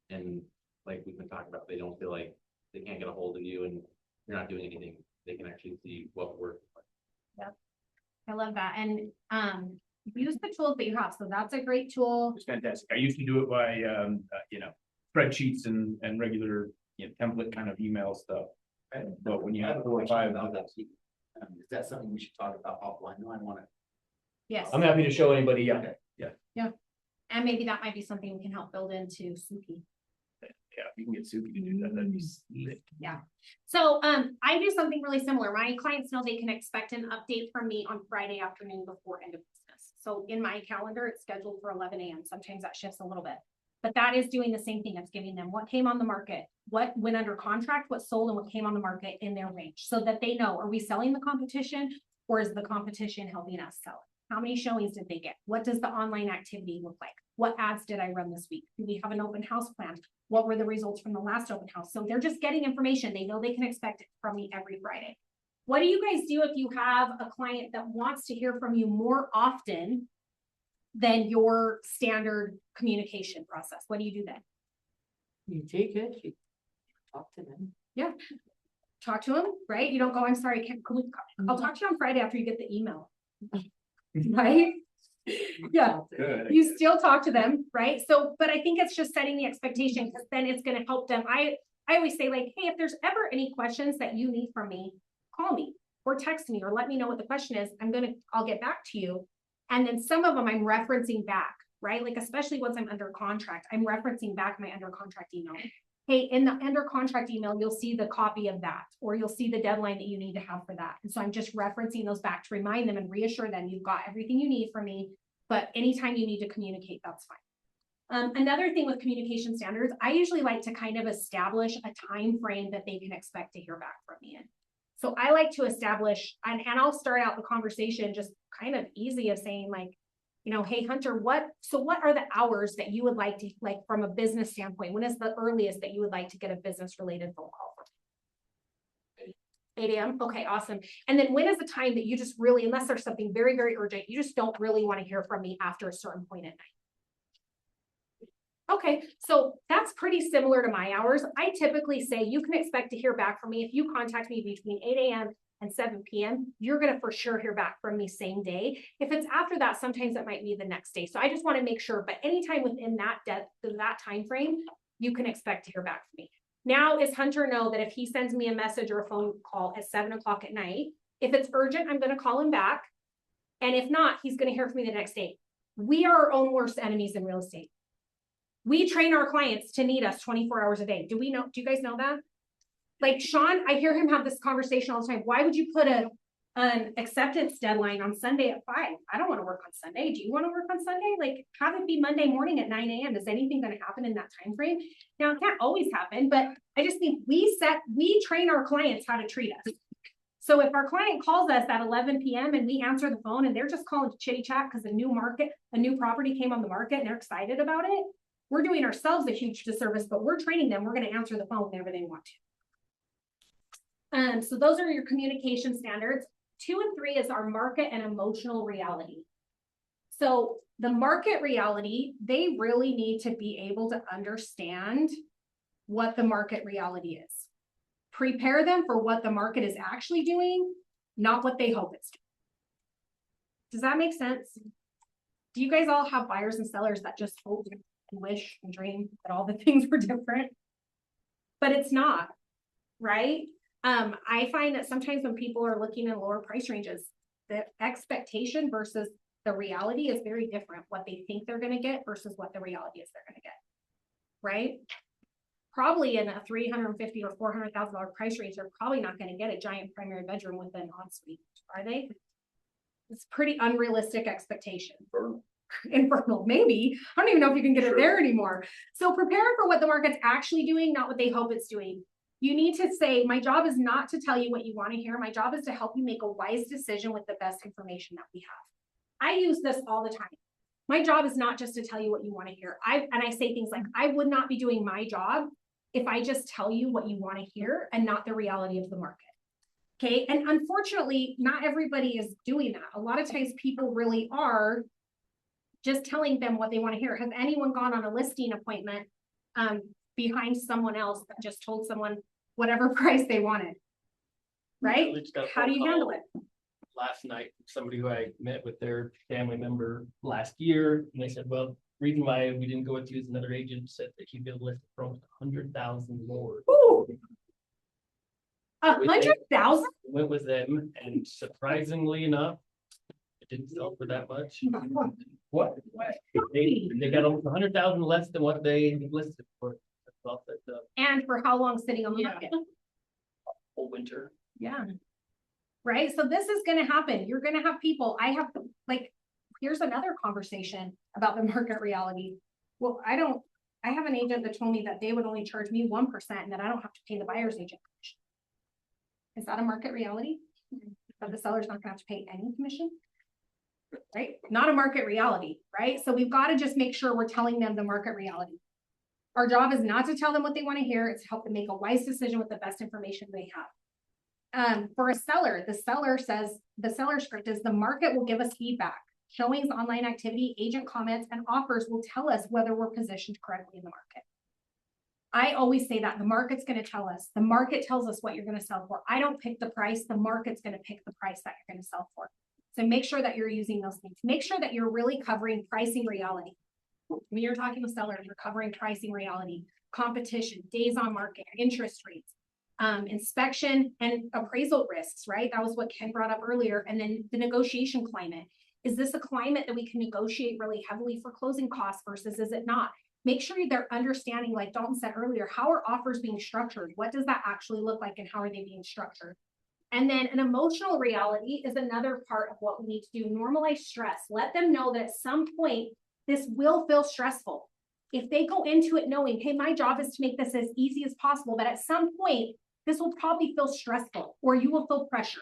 And like we've been talking about, they don't feel like they can't get a hold of you and you're not doing anything. They can actually see what works. Yep. I love that. And use the tools that you have. So that's a great tool. It's fantastic. I used to do it by spreadsheets and regular template kind of email stuff. But when you have 4 or 5 about that, is that something we should talk about offline? No, I want to. Yes. I'm happy to show anybody. Yeah. And maybe that might be something we can help build into Suki. Yeah, if you can get Suki to do that, that'd be slick. Yeah. So I do something really similar. My clients know they can expect an update from me on Friday afternoon before end of business. So in my calendar, it's scheduled for 11 a.m. Sometimes that shifts a little bit. But that is doing the same thing. It's giving them what came on the market, what went under contract, what sold, and what came on the market in their range, so that they know, are we selling the competition or is the competition helping us sell it? How many showings did they get? What does the online activity look like? What ads did I run this week? Do we have an open house plan? What were the results from the last open house? So they're just getting information. They know they can expect it from me every Friday. What do you guys do if you have a client that wants to hear from you more often than your standard communication process? What do you do then? You take it, you talk to them. Yeah. Talk to them, right? You don't go, I'm sorry, I'll talk to you on Friday after you get the email. Right? Yeah. Good. You still talk to them, right? So, but I think it's just setting the expectation, because then it's going to help them. I always say, like, hey, if there's ever any questions that you need from me, call me or text me or let me know what the question is. I'll get back to you. And then some of them I'm referencing back, right? Like, especially once I'm under contract, I'm referencing back my under contract email. Hey, in the under contract email, you'll see the copy of that, or you'll see the deadline that you need to have for that. And so I'm just referencing those back to remind them and reassure them you've got everything you need from me, but anytime you need to communicate, that's fine. Another thing with communication standards, I usually like to kind of establish a time frame that they can expect to hear back from me in. So I like to establish, and I'll start out the conversation just kind of easy of saying, like, hey, Hunter, what are the hours that you would like to, like, from a business standpoint, when is the earliest that you would like to get a business related phone call from? 8 a.m. Okay, awesome. And then when is the time that you just really, unless there's something very, very urgent, you just don't really want to hear from me after a certain point at night? Okay, so that's pretty similar to my hours. I typically say you can expect to hear back from me if you contact me between 8 a.m. and 7 p.m. You're going to for sure hear back from me same day. If it's after that, sometimes it might be the next day. So I just want to make sure, but anytime within that time frame, you can expect to hear back from me. Now, is Hunter know that if he sends me a message or a phone call at 7 o'clock at night, if it's urgent, I'm going to call him back. And if not, he's going to hear from me the next day. We are our own worst enemies in real estate. We train our clients to need us 24 hours a day. Do you guys know that? Like Sean, I hear him have this conversation all the time. Why would you put a an acceptance deadline on Sunday at 5. I don't want to work on Sunday. Do you want to work on Sunday? Like, have it be Monday morning at 9 a.m. Is anything going to happen in that time frame? Now, it can't always happen, but I just think we train our clients how to treat us. So if our client calls us at 11 p.m. and we answer the phone and they're just calling to chitty chat because a new property came on the market and they're excited about it, we're doing ourselves a huge disservice, but we're training them. We're going to answer the phone whenever they want to. So those are your communication standards. 2 and 3 is our market and emotional reality. So the market reality, they really need to be able to understand what the market reality is. Prepare them for what the market is actually doing, not what they hope it's doing. Does that make sense? Do you guys all have buyers and sellers that just hope and wish and dream that all the things were different? But it's not, right? I find that sometimes when people are looking at lower price ranges, the expectation versus the reality is very different. What they think they're going to get versus what the reality is they're going to get, right? Probably in a $350,000 or $400,000 price range, they're probably not going to get a giant primary bedroom with an ensuite, are they? It's pretty unrealistic expectation. Infernal, maybe. I don't even know if you can get it there anymore. So prepare for what the market's actually doing, not what they hope it's doing. You need to say, my job is not to tell you what you want to hear. My job is to help you make a wise decision with the best information that we have. I use this all the time. My job is not just to tell you what you want to hear. I say things like, I would not be doing my job if I just tell you what you want to hear and not the reality of the market. Okay. And unfortunately, not everybody is doing that. A lot of times people really are just telling them what they want to hear. Has anyone gone on a listing appointment behind someone else that just told someone whatever price they wanted? Right? How do you handle it? Last night, somebody who I met with their family member last year, and they said, well, reason why we didn't go with you as another agent said that he'd be able to list for almost 100,000 more. Ooh. 100,000? Went with them, and surprisingly enough, it didn't sell for that much. What? They got almost 100,000 less than what they listed for. And for how long sitting on the market? Whole winter. Yeah. Right. So this is going to happen. You're going to have people. Here's another conversation about the market reality. Well, I have an agent that told me that they would only charge me 1% and that I don't have to pay the buyer's agent commission. Is that a market reality? That the seller's not going to have to pay any commission? Right? Not a market reality, right? So we've got to just make sure we're telling them the market reality. Our job is not to tell them what they want to hear. It's to help them make a wise decision with the best information they have. For a seller, the seller says, the seller script is the market will give us feedback. Showings, online activity, agent comments, and offers will tell us whether we're positioned correctly in the market. I always say that the market's going to tell us. The market tells us what you're going to sell for. I don't pick the price. The market's going to pick the price that you're going to sell for. So make sure that you're using those things. Make sure that you're really covering pricing reality. When you're talking with sellers, you're covering pricing reality, competition, days on market, interest rates, inspection and appraisal risks, right? That was what Ken brought up earlier. And then the negotiation climate. Is this a climate that we can negotiate really heavily for closing costs versus is it not? Make sure they're understanding, like Dalton said earlier, how are offers being structured? What does that actually look like and how are they being structured? And then an emotional reality is another part of what we need to do. Normalize stress. Let them know that at some point, this will feel stressful. If they go into it knowing, hey, my job is to make this as easy as possible, but at some point, this will probably feel stressful or you will feel pressure.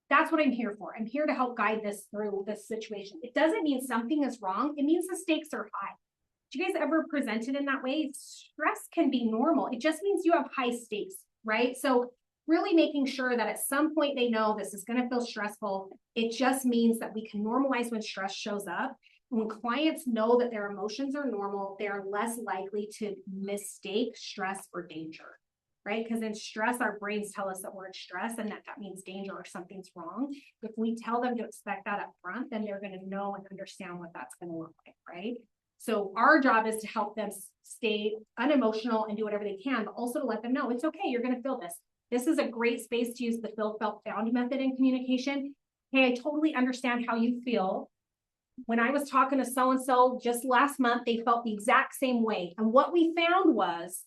That's what I'm here for. I'm here to help guide this through this situation. It doesn't mean something is wrong. It means the stakes are high. Do you guys ever present it in that way? Stress can be normal. It just means you have high stakes, right? So really making sure that at some point they know this is going to feel stressful. It just means that we can normalize when stress shows up. When clients know that their emotions are normal, they're less likely to mistake stress for danger, right? Because in stress, our brains tell us that we're in stress and that means danger or something's wrong. If we tell them to expect that up front, then they're going to know and understand what that's going to look like, right? So our job is to help them stay unemotional and do whatever they can, but also to let them know it's okay, you're going to feel this. This is a great space to use the feel, felt, found method in communication. Hey, I totally understand how you feel. When I was talking to so-and-so just last month, they felt the exact same way. And what we found was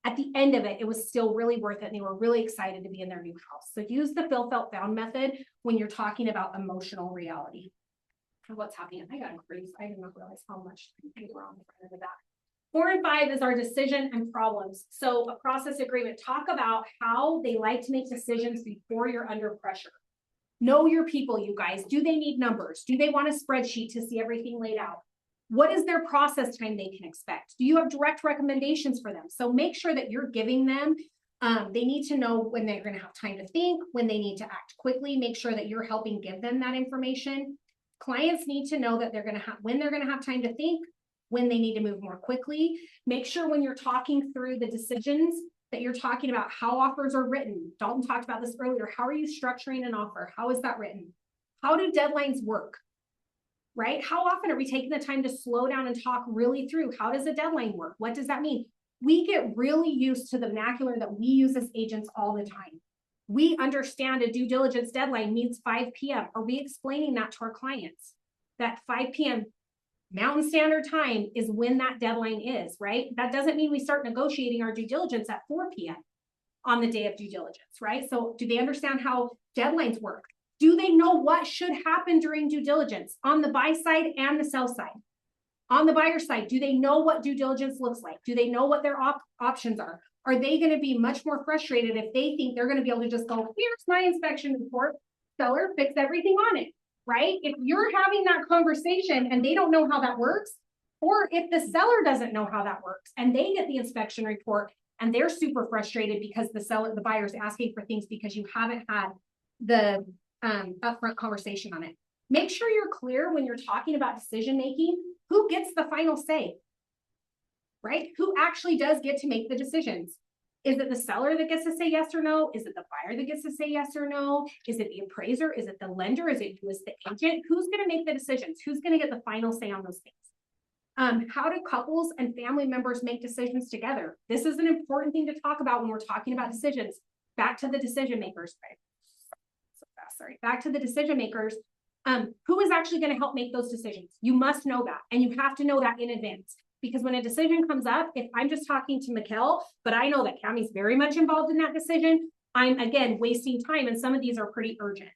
at the end of it, it was still really worth it. And they were really excited to be in their new house. So use the feel, felt, found method when you're talking about emotional reality. What's happening? I got a crease. I did not realize how much we were on the front of that. 4 and 5 is our decision and problems. So a process agreement, talk about how they like to make decisions before you're under pressure. Know your people, you guys. Do they need numbers? Do they want a spreadsheet to see everything laid out? What is their process time they can expect? Do you have direct recommendations for them? So make sure that you're giving them, they need to know when they're going to have time to think, when they need to act quickly. Make sure that you're helping give them that information. Clients need to know that they're going to have, when they're going to have time to think, when they need to move more quickly. Make sure when you're talking through the decisions that you're talking about how offers are written. Dalton talked about this earlier. How are you structuring an offer? How is that written? How do deadlines work? Right? How often are we taking the time to slow down and talk really through? How does a deadline work? What does that mean? We get really used to the vernacular that we use as agents all the time. We understand a due diligence deadline means 5 p.m. Are we explaining that to our clients? That 5 p.m. Mountain Standard Time is when that deadline is, right? That doesn't mean we start negotiating our due diligence at 4 p.m. on the day of due diligence, right? So do they understand how deadlines work? Do they know what should happen during due diligence on the buy side and the sell side? On the buyer side, do they know what due diligence looks like? Do they know what their options are? Are they going to be much more frustrated if they think they're going to be able to just go, here's my inspection report, seller, fix everything on it, right? If you're having that conversation and they don't know how that works, or if the seller doesn't know how that works and they get the inspection report and they're super frustrated because the buyer's asking for things because you haven't had the upfront conversation on it. Make sure you're clear when you're talking about decision making, who gets the final say, right? Who actually does get to make the decisions? Is it the seller that gets to say yes or no? Is it the buyer that gets to say yes or no? Is it the appraiser? Is it the lender? Is it the agent? Who's going to make the decisions? Who's going to get the final say on those things? How do couples and family members make decisions together? This is an important thing to talk about when we're talking about decisions. Back to the decision makers. Right? Sorry, back to the decision makers. Who is actually going to help make those decisions? You must know that, and you have to know that in advance. Because when a decision comes up, if I'm just talking to Mikkel, but I know that Cammie's very much involved in that decision, I'm again wasting time, and some of these are pretty urgent.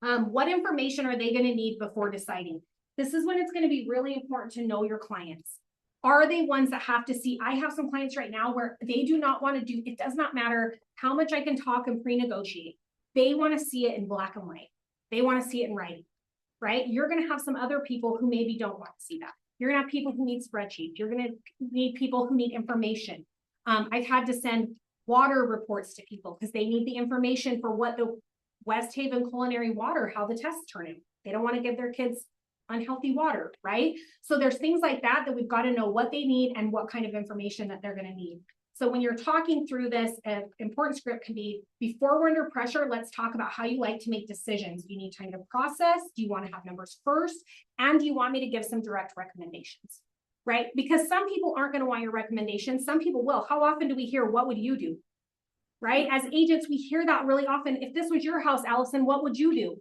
What information are they going to need before deciding? This is when it's going to be really important to know your clients. Are they ones that have to see? I have some clients right now where they do not want to do, it does not matter how much I can talk and pre-negotiate. They want to see it in black and white. They want to see it in writing, right? You're going to have some other people who maybe don't want to see that. You're going to have people who need spreadsheets. You're going to need people who need information. I've had to send water reports to people because they need the information for what the West Haven culinary water, how the tests turn in. They don't want to give their kids unhealthy water, right? So there's things like that that we've got to know what they need and what kind of information that they're going to need. So when you're talking through this, an important script can be, before we're under pressure, let's talk about how you like to make decisions. Do you need time to process? Do you want to have numbers first? And do you want me to give some direct recommendations, right? Because some people aren't going to want your recommendations. Some people will. How often do we hear, what would you do? Right? As agents, we hear that really often. If this was your house, Allison, what would you do?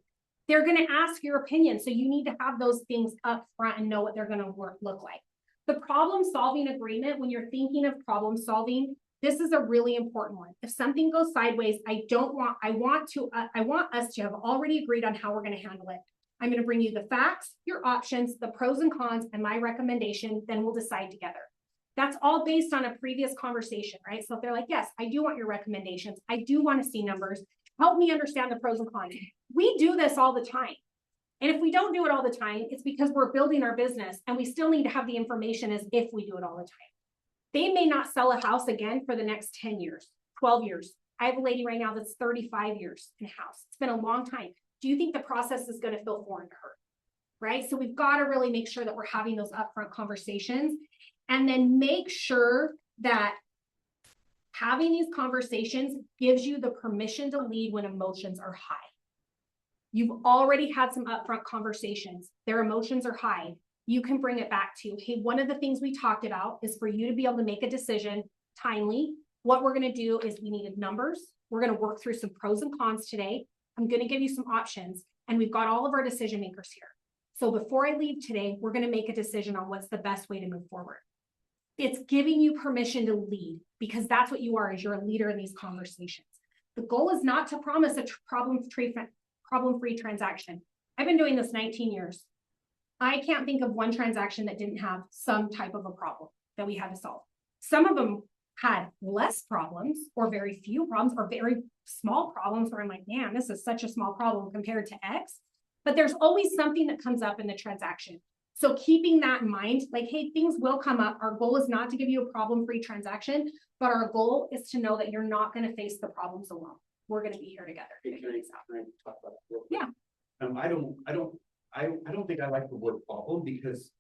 They're going to ask your opinion. So you need to have those things up front and know what they're going to look like. The problem-solving agreement, when you're thinking of problem solving, this is a really important one. If something goes sideways, I want us to have already agreed on how we're going to handle it. I'm going to bring you the facts, your options, the pros and cons, and my recommendation, then we'll decide together. That's all based on a previous conversation, right? So if they're like, yes, I do want your recommendations. I do want to see numbers. Help me understand the pros and cons. We do this all the time. And if we don't do it all the time, it's because we're building our business and we still need to have the information as if we do it all the time. They may not sell a house again for the next 10 years, 12 years. I have a lady right now that's 35 years in a house. It's been a long time. Do you think the process is going to feel foreign to her? Right? So we've got to really make sure that we're having those upfront conversations, and then make sure that having these conversations gives you the permission to lead when emotions are high. You've already had some upfront conversations. Their emotions are high. You can bring it back to, hey, one of the things we talked about is for you to be able to make a decision timely. What we're going to do is we needed numbers. We're going to work through some pros and cons today. I'm going to give you some options, and we've got all of our decision makers here. So before I leave today, we're going to make a decision on what's the best way to move forward. It's giving you permission to lead, because that's what you are, is you're a leader in these conversations. The goal is not to promise a problem-free transaction. I've been doing this 19 years. I can't think of one transaction that didn't have some type of a problem that we had to solve. Some of them had less problems, or very few problems, or very small problems where I'm like, man, this is such a small problem compared to X. But there's always something that comes up in the transaction. So keeping that in mind, like, hey, things will come up. Our goal is not to give you a problem-free transaction, but our goal is to know that you're not going to face the problems alone. We're going to be here together. Can I talk about that real quick? Yeah. I don't think I like the word problem, because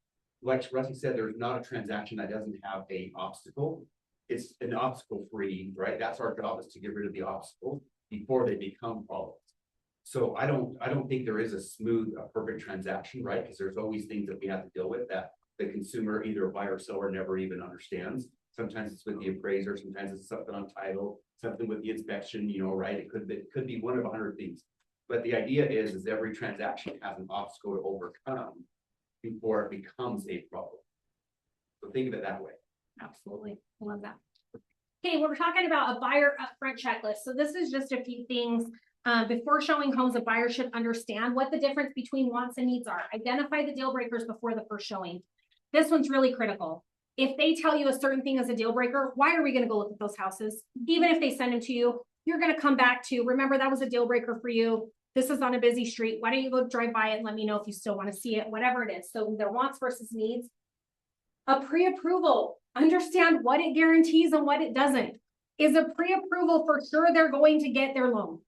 like Rusty said, there's not a transaction that doesn't have a obstacle. It's an obstacle free, right? That's our job, is to get rid of the obstacle before they become problems. So I don't think there is a smooth, a perfect transaction, right? Because there's always things that we have to deal with that the consumer, either buyer or seller, never even understands. Sometimes it's with the appraiser, sometimes it's something on title, something with the inspection, you know, right? It could be one of 100 things. But the idea is every transaction has an obstacle to overcome before it becomes a problem. So think of it that way. Absolutely. I love that. Okay, we're talking about a buyer upfront checklist. So this is just a few things. Before showing homes, a buyer should understand what the difference between wants and needs are. Identify the deal breakers before the first showing. This one's really critical. If they tell you a certain thing as a deal breaker, why are we going to go look at those houses? Even if they send them to you, you're going to come back to, remember, that was a deal breaker for you. This is on a busy street. Why don't you go drive by it and let me know if you still want to see it, whatever it is. So their wants versus needs. A pre-approval, understand what it guarantees and what it doesn't. Is a pre-approval for sure they're going to get their loan?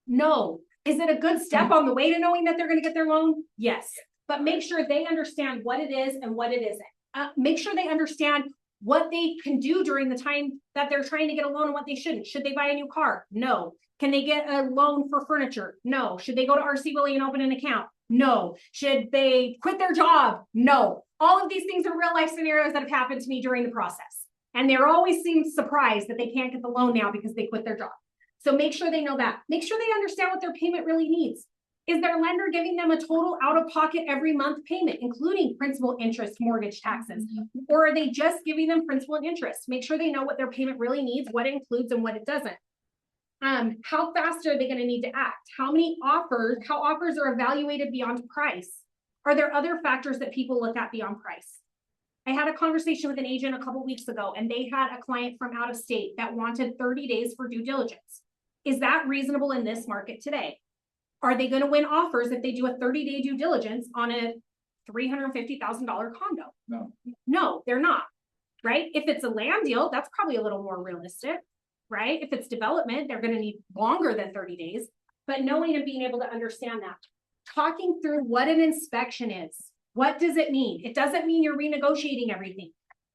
No. Is it a good step on the way to knowing that they're going to get their loan? Yes. But make sure they understand what it is and what it isn't. Make sure they understand what they can do during the time that they're trying to get a loan and what they shouldn't. Should they buy a new car? No. Can they get a loan for furniture? No. Should they go to RC Willie and open an account? No. Should they quit their job? No. All of these things are real life scenarios that have happened to me during the process. And they're always seem surprised that they can't get the loan now because they quit their job. So make sure they know that. Make sure they understand what their payment really needs. Is their lender giving them a total out-of-pocket every month payment, including principal, interest, mortgage, taxes? Or are they just giving them principal and interest? Make sure they know what their payment really needs, what it includes and what it doesn't. How fast are they going to need to act? How offers are evaluated beyond price? Are there other factors that people look at beyond price? I had a conversation with an agent a couple weeks ago, and they had a client from out of state that wanted 30 days for due diligence. Is that reasonable in this market today? Are they going to win offers if they do a 30-day due diligence on a $350,000 condo? No. No, they're not, right? If it's a land deal, that's probably a little more realistic, right? If it's development, they're going to need longer than 30 days, but knowing and being able to understand that. Talking through what an inspection is. What does it mean? It doesn't mean you're renegotiating everything.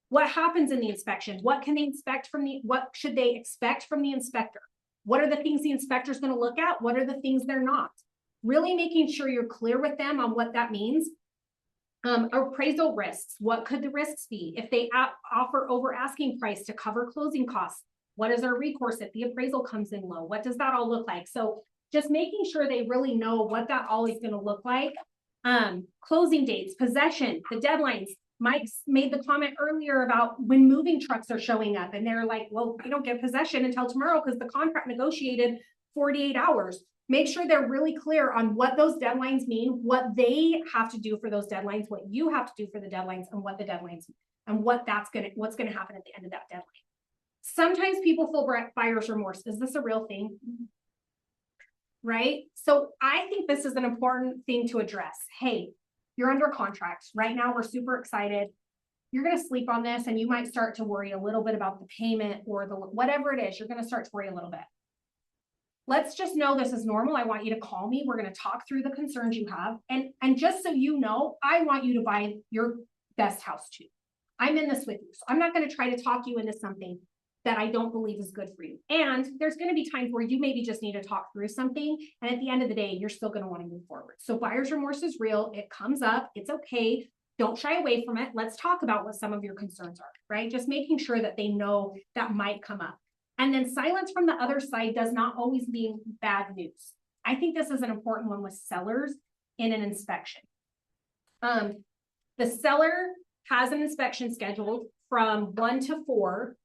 What happens in the inspection? What can they expect what should they expect from the inspector? What are the things the inspector is going to look at? What are the things they're not? Really making sure you're clear with them on what that means. Appraisal risks. What could the risks be? If they offer over asking price to cover closing costs, what is our recourse if the appraisal comes in low? What does that all look like? So just making sure they really know what that all is going to look like. Closing dates, possession, the deadlines. Mike made the comment earlier about when moving trucks are showing up and they're like, well, we don't get possession until tomorrow because the contract negotiated 48 hours. Make sure they're really clear on what those deadlines mean, what they have to do for those deadlines, what you have to do for the deadlines, and what the deadlines and what's going to happen at the end of that deadline. Sometimes people feel buyer's remorse. Is this a real thing? Right? So I think this is an important thing to address. Hey, you're under contract. Right now, we're super excited. You're going to sleep on this and you might start to worry a little bit about the payment or the whatever it is. You're going to start to worry a little bit. Let's just know this is normal. I want you to call me. We're going to talk through the concerns you have. And just so you know, I want you to buy your best house too. I'm in this with you. So I'm not going to try to talk you into something that I don't believe is good for you. And there's going to be times where you maybe just need to talk through something. And at the end of the day, you're still going to want to move forward. So buyer's remorse is real. It comes up. It's okay. Don't shy away from it. Let's talk about what some of your concerns are, right? Just making sure that they know that might come up. And then silence from the other side does not always mean bad news. I think this is an important one with sellers in an inspection. The seller has an inspection scheduled from 1 to 4.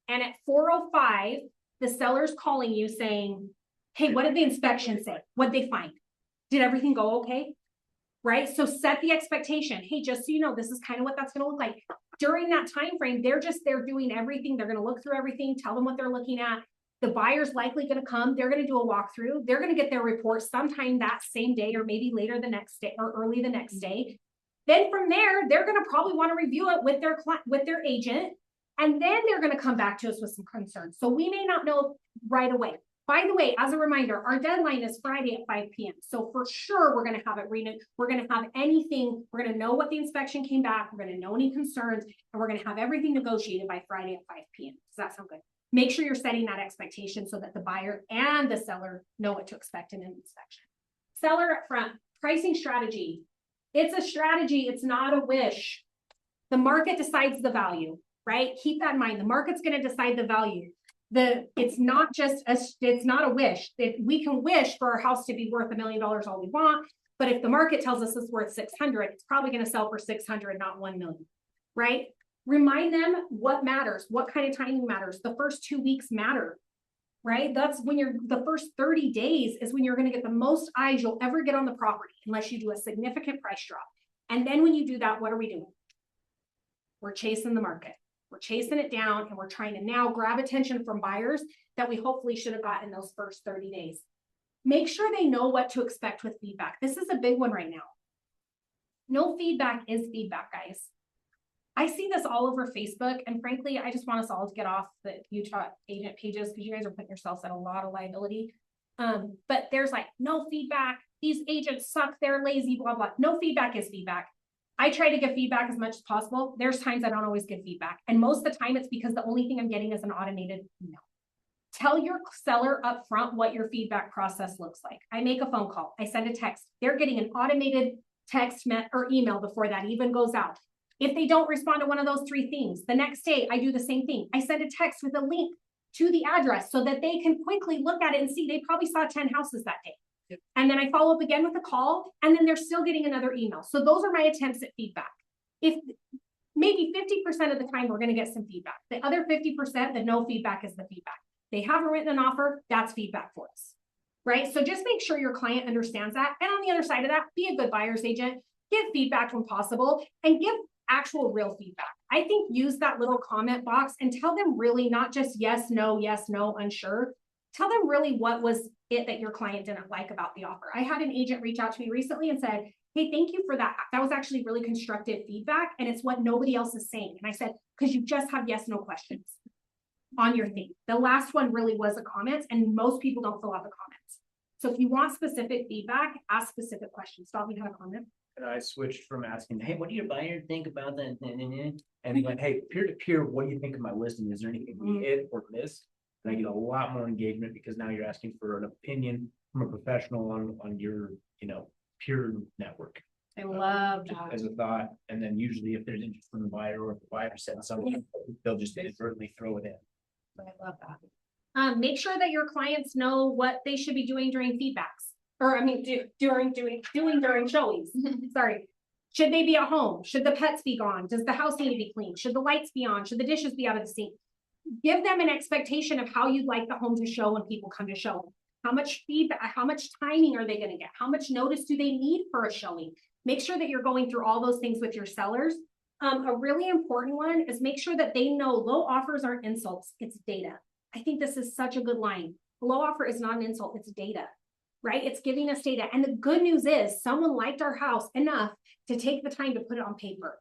And at 4:05, the seller's calling you saying, hey, what did the inspection say? What'd they find? Did everything go okay? Right? So set the expectation. Hey, just so you know, this is kind of what that's going to look like. During that time frame, they're doing everything. They're going to look through everything, tell them what they're looking at. The buyer's likely going to come. They're going to do a walkthrough. They're going to get their report sometime that same day or maybe later the next day or early the next day. Then from there, they're going to probably want to review it with their agent. And then they're going to come back to us with some concerns. So we may not know right away. By the way, as a reminder, our deadline is Friday at 5 p.m. So for sure, we're going to have it renewed. We're going to have anything. We're going to know what the inspection came back. We're going to know any concerns, and we're going to have everything negotiated by Friday at 5 p.m. Does that sound good? Make sure you're setting that expectation so that the buyer and the seller know what to expect in an inspection. Seller up front, pricing strategy. It's a strategy. It's not a wish. The market decides the value, right? Keep that in mind. The market's going to decide the value. It's not a wish. We can wish for our house to be worth $1 million all we want, but if the market tells us it's worth 600, it's probably going to sell for 600, not 1 million, right? Remind them what matters, what kind of timing matters. The first 2 weeks matter, right? That's when the first 30 days is when you're going to get the most eyes you'll ever get on the property, unless you do a significant price drop. And then when you do that, what are we doing? We're chasing the market. We're chasing it down, and we're trying to now grab attention from buyers that we hopefully should have gotten those first 30 days. Make sure they know what to expect with feedback. This is a big one right now. No feedback is feedback, guys. I see this all over Facebook, and frankly, I just want us all to get off the Utah agent pages because you guys are putting yourselves at a lot of liability. But there's like, no feedback. These agents suck. They're lazy, blah, blah. No feedback is feedback. I try to give feedback as much as possible. There's times I don't always give feedback. And most of the time it's because the only thing I'm getting is an automated email. Tell your seller up front what your feedback process looks like. I make a phone call. I send a text. They're getting an automated text or email before that even goes out. If they don't respond to one of those 3 things, the next day I do the same thing. I send a text with a link to the address so that they can quickly look at it and see they probably saw 10 houses that day. And then I follow up again with a call, and then they're still getting another email. So those are my attempts at feedback. If maybe 50% of the time we're going to get some feedback. The other 50%, the no feedback is the feedback. They haven't written an offer, that's feedback for us, right? So just make sure your client understands that. And on the other side of that, be a good buyer's agent, give feedback when possible, and give actual real feedback. I think use that little comment box and tell them really not just yes, no, unsure. Tell them really what was it that your client didn't like about the offer. I had an agent reach out to me recently and said, hey, thank you for that. That was actually really constructive feedback. And it's what nobody else is saying. And I said, because you just have yes, no questions on your thing. The last one really was a comment, and most people don't fill out the comments. So if you want specific feedback, ask specific questions. Stop me to have a comment. And I switched from asking, hey, what do your buyer think about that? And he went, hey, peer-to-peer, what do you think of my listing? Is there anything we hit or missed? And I get a lot more engagement because now you're asking for an opinion from a professional on your, peer network. I love that. As a thought. And then usually if there's interest from the buyer or if the buyer said something, they'll just inadvertently throw it in. I love that. Make sure that your clients know what they should be doing during feedbacks. Or during showings. Sorry. Should they be at home? Should the pets be gone? Does the house need to be clean? Should the lights be on? Should the dishes be out of the sink? Give them an expectation of how you'd like the home to show when people come to show. How much feedback, how much timing are they going to get? How much notice do they need for a showing? Make sure that you're going through all those things with your sellers. A really important one is make sure that they know low offers aren't insults, it's data. I think this is such a good line. A low offer is not an insult, it's data, right? It's giving us data. And the good news is someone liked our house enough to take the time to put it on paper.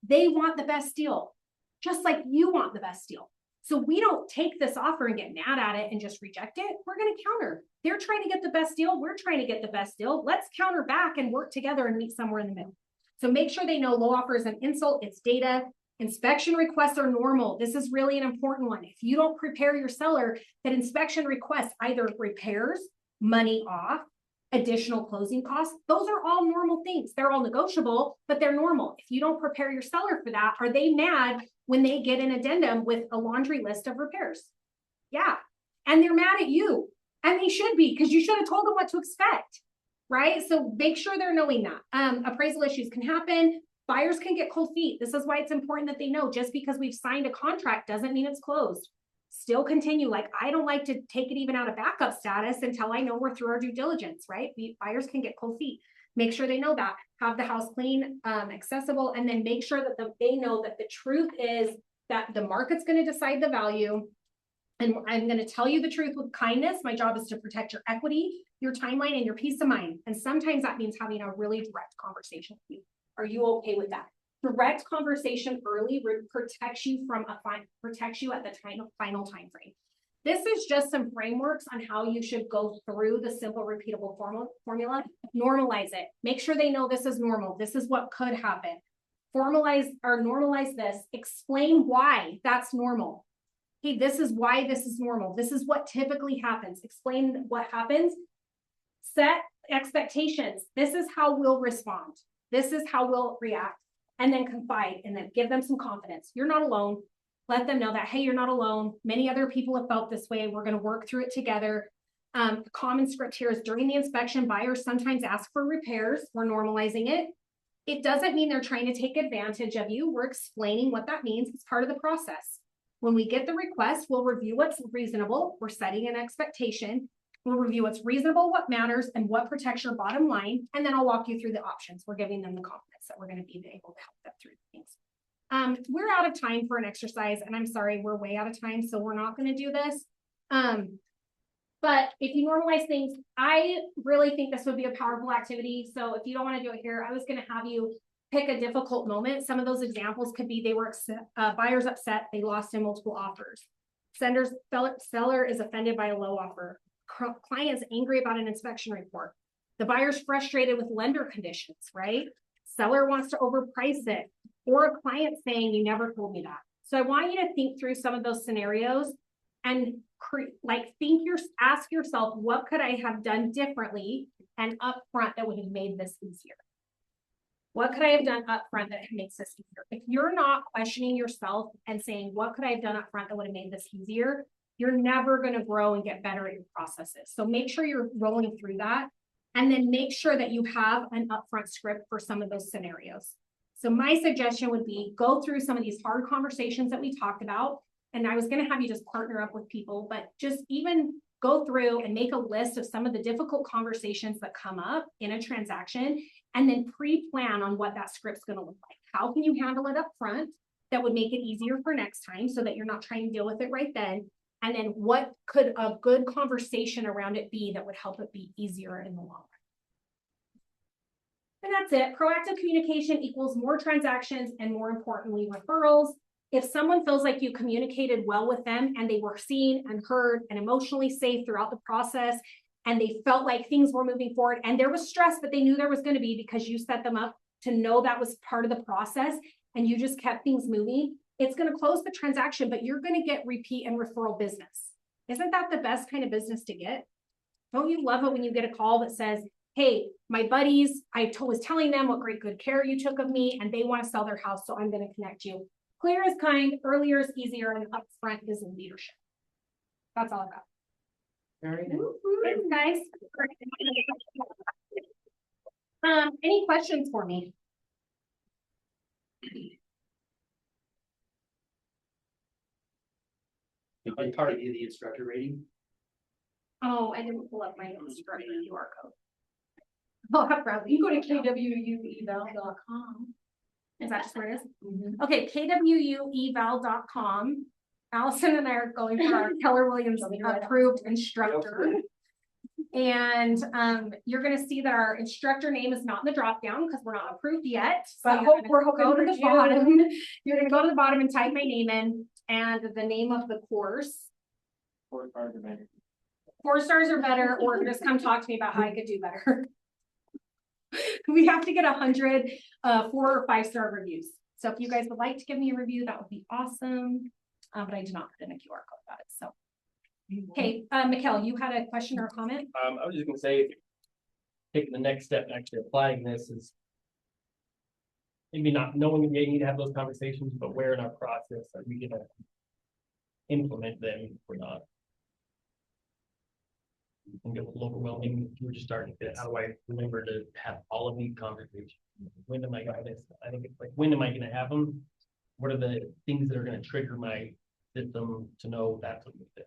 They want the best deal, just like you want the best deal. So we don't take this offer and get mad at it and just reject it. We're going to counter. They're trying to get the best deal. We're trying to get the best deal. Let's counter back and work together and meet somewhere in the middle. So make sure they know low offer is an insult. It's data. Inspection requests are normal. This is really an important one. If you don't prepare your seller that inspection requests either repairs, money off, additional closing costs, those are all normal things. They're all negotiable, but they're normal. If you don't prepare your seller for that, are they mad when they get an addendum with a laundry list of repairs? Yeah. And they're mad at you. And they should be, because you should have told them what to expect, right? So make sure they're knowing that. Appraisal issues can happen. Buyers can get cold feet. This is why it's important that they know just because we've signed a contract doesn't mean it's closed. Still continue. Like, I don't like to take it even out of backup status until I know we're through our due diligence, right? Buyers can get cold feet. Make sure they know that. Have the house clean, accessible, and then make sure that they know that the truth is that the market's going to decide the value. And I'm going to tell you the truth with kindness. My job is to protect your equity, your timeline, and your peace of mind. And sometimes that means having a really direct conversation with you. Are you okay with that? Direct conversation early protects you from protects you at the final time frame. This is just some frameworks on how you should go through the simple, repeatable formula. Normalize it. Make sure they know this is normal. This is what could happen. Formalize or normalize this. Explain why that's normal. Hey, this is why this is normal. This is what typically happens. Explain what happens. Set expectations. This is how we'll respond. This is how we'll react. And then confide and then give them some confidence. You're not alone. Let them know that, hey, you're not alone. Many other people have felt this way. We're going to work through it together. The common script here is during the inspection, buyers sometimes ask for repairs. We're normalizing it. It doesn't mean they're trying to take advantage of you. We're explaining what that means. It's part of the process. When we get the request, we'll review what's reasonable. We're setting an expectation. We'll review what's reasonable, what matters, and what protects your bottom line. And then I'll walk you through the options. We're giving them the confidence that we're going to be able to help them through things. We're out of time for an exercise, and I'm sorry, we're way out of time, so we're not going to do this. But if you normalize things, I really think this would be a powerful activity. So if you don't want to do it here, I was going to have you pick a difficult moment. Some of those examples could be they were buyers upset, they lost in multiple offers. Seller is offended by a low offer. Client is angry about an inspection report. The buyer's frustrated with lender conditions, right? Seller wants to overprice it, or a client saying, you never told me that. So I want you to think through some of those scenarios and ask yourself, what could I have done differently and upfront that would have made this easier? What could I have done upfront that makes this easier? If you're not questioning yourself and saying, what could I have done upfront that would have made this easier? You're never going to grow and get better at your processes. So make sure you're rolling through that, and then make sure that you have an upfront script for some of those scenarios. So my suggestion would be go through some of these hard conversations that we talked about. And I was going to have you just partner up with people, but just even go through and make a list of some of the difficult conversations that come up in a transaction, and then pre-plan on what that script's going to look like. How can you handle it up front that would make it easier for next time so that you're not trying to deal with it right then? And then what could a good conversation around it be that would help it be easier in the long run? And that's it. Proactive communication equals more transactions and, more importantly, referrals. If someone feels like you communicated well with them and they were seen and heard and emotionally safe throughout the process, and they felt like things were moving forward and there was stress, but they knew there was going to be because you set them up to know that was part of the process and you just kept things moving, it's going to close the transaction, but you're going to get repeat and referral business. Isn't that the best kind of business to get? Don't you love it when you get a call that says, hey, my buddies, I was telling them what great good care you took of me and they want to sell their house, so I'm going to connect you. Clear is kind, earlier is easier, and upfront is leadership. That's all I've got. Very nice. Thanks, guys. Any questions for me? Are part of the instructor rating? Oh, I didn't pull up my instructor QR code. Oh, probably. You go to kwueval.com. Is that just where it is? Mm-hmm. Okay, kwueval.com. Allison and I are going for our Keller Williams approved instructor. And you're going to see that our instructor name is not in the drop down because we're not approved yet. So we're hoping go to the bottom. You're going to go to the bottom and type my name in and the name of the course. 4 stars are better. 4 stars are better, or just come talk to me about how I could do better. We have to get 100 4 or 5 star reviews. So if you guys would like to give me a review, that would be awesome. But I did not put in a QR code about it. So, okay, Mikkel, you had a question or a comment? I was just gonna say, taking the next step and actually applying this is maybe not knowing we need to have those conversations, but where in our process are we gonna implement them or not? I think it's a little overwhelming. We're just starting to, how do I remember to have all of these conversations? When am I gonna, I think it's like, when am I gonna have them? What are the things that are gonna trigger my system to know that's what we need to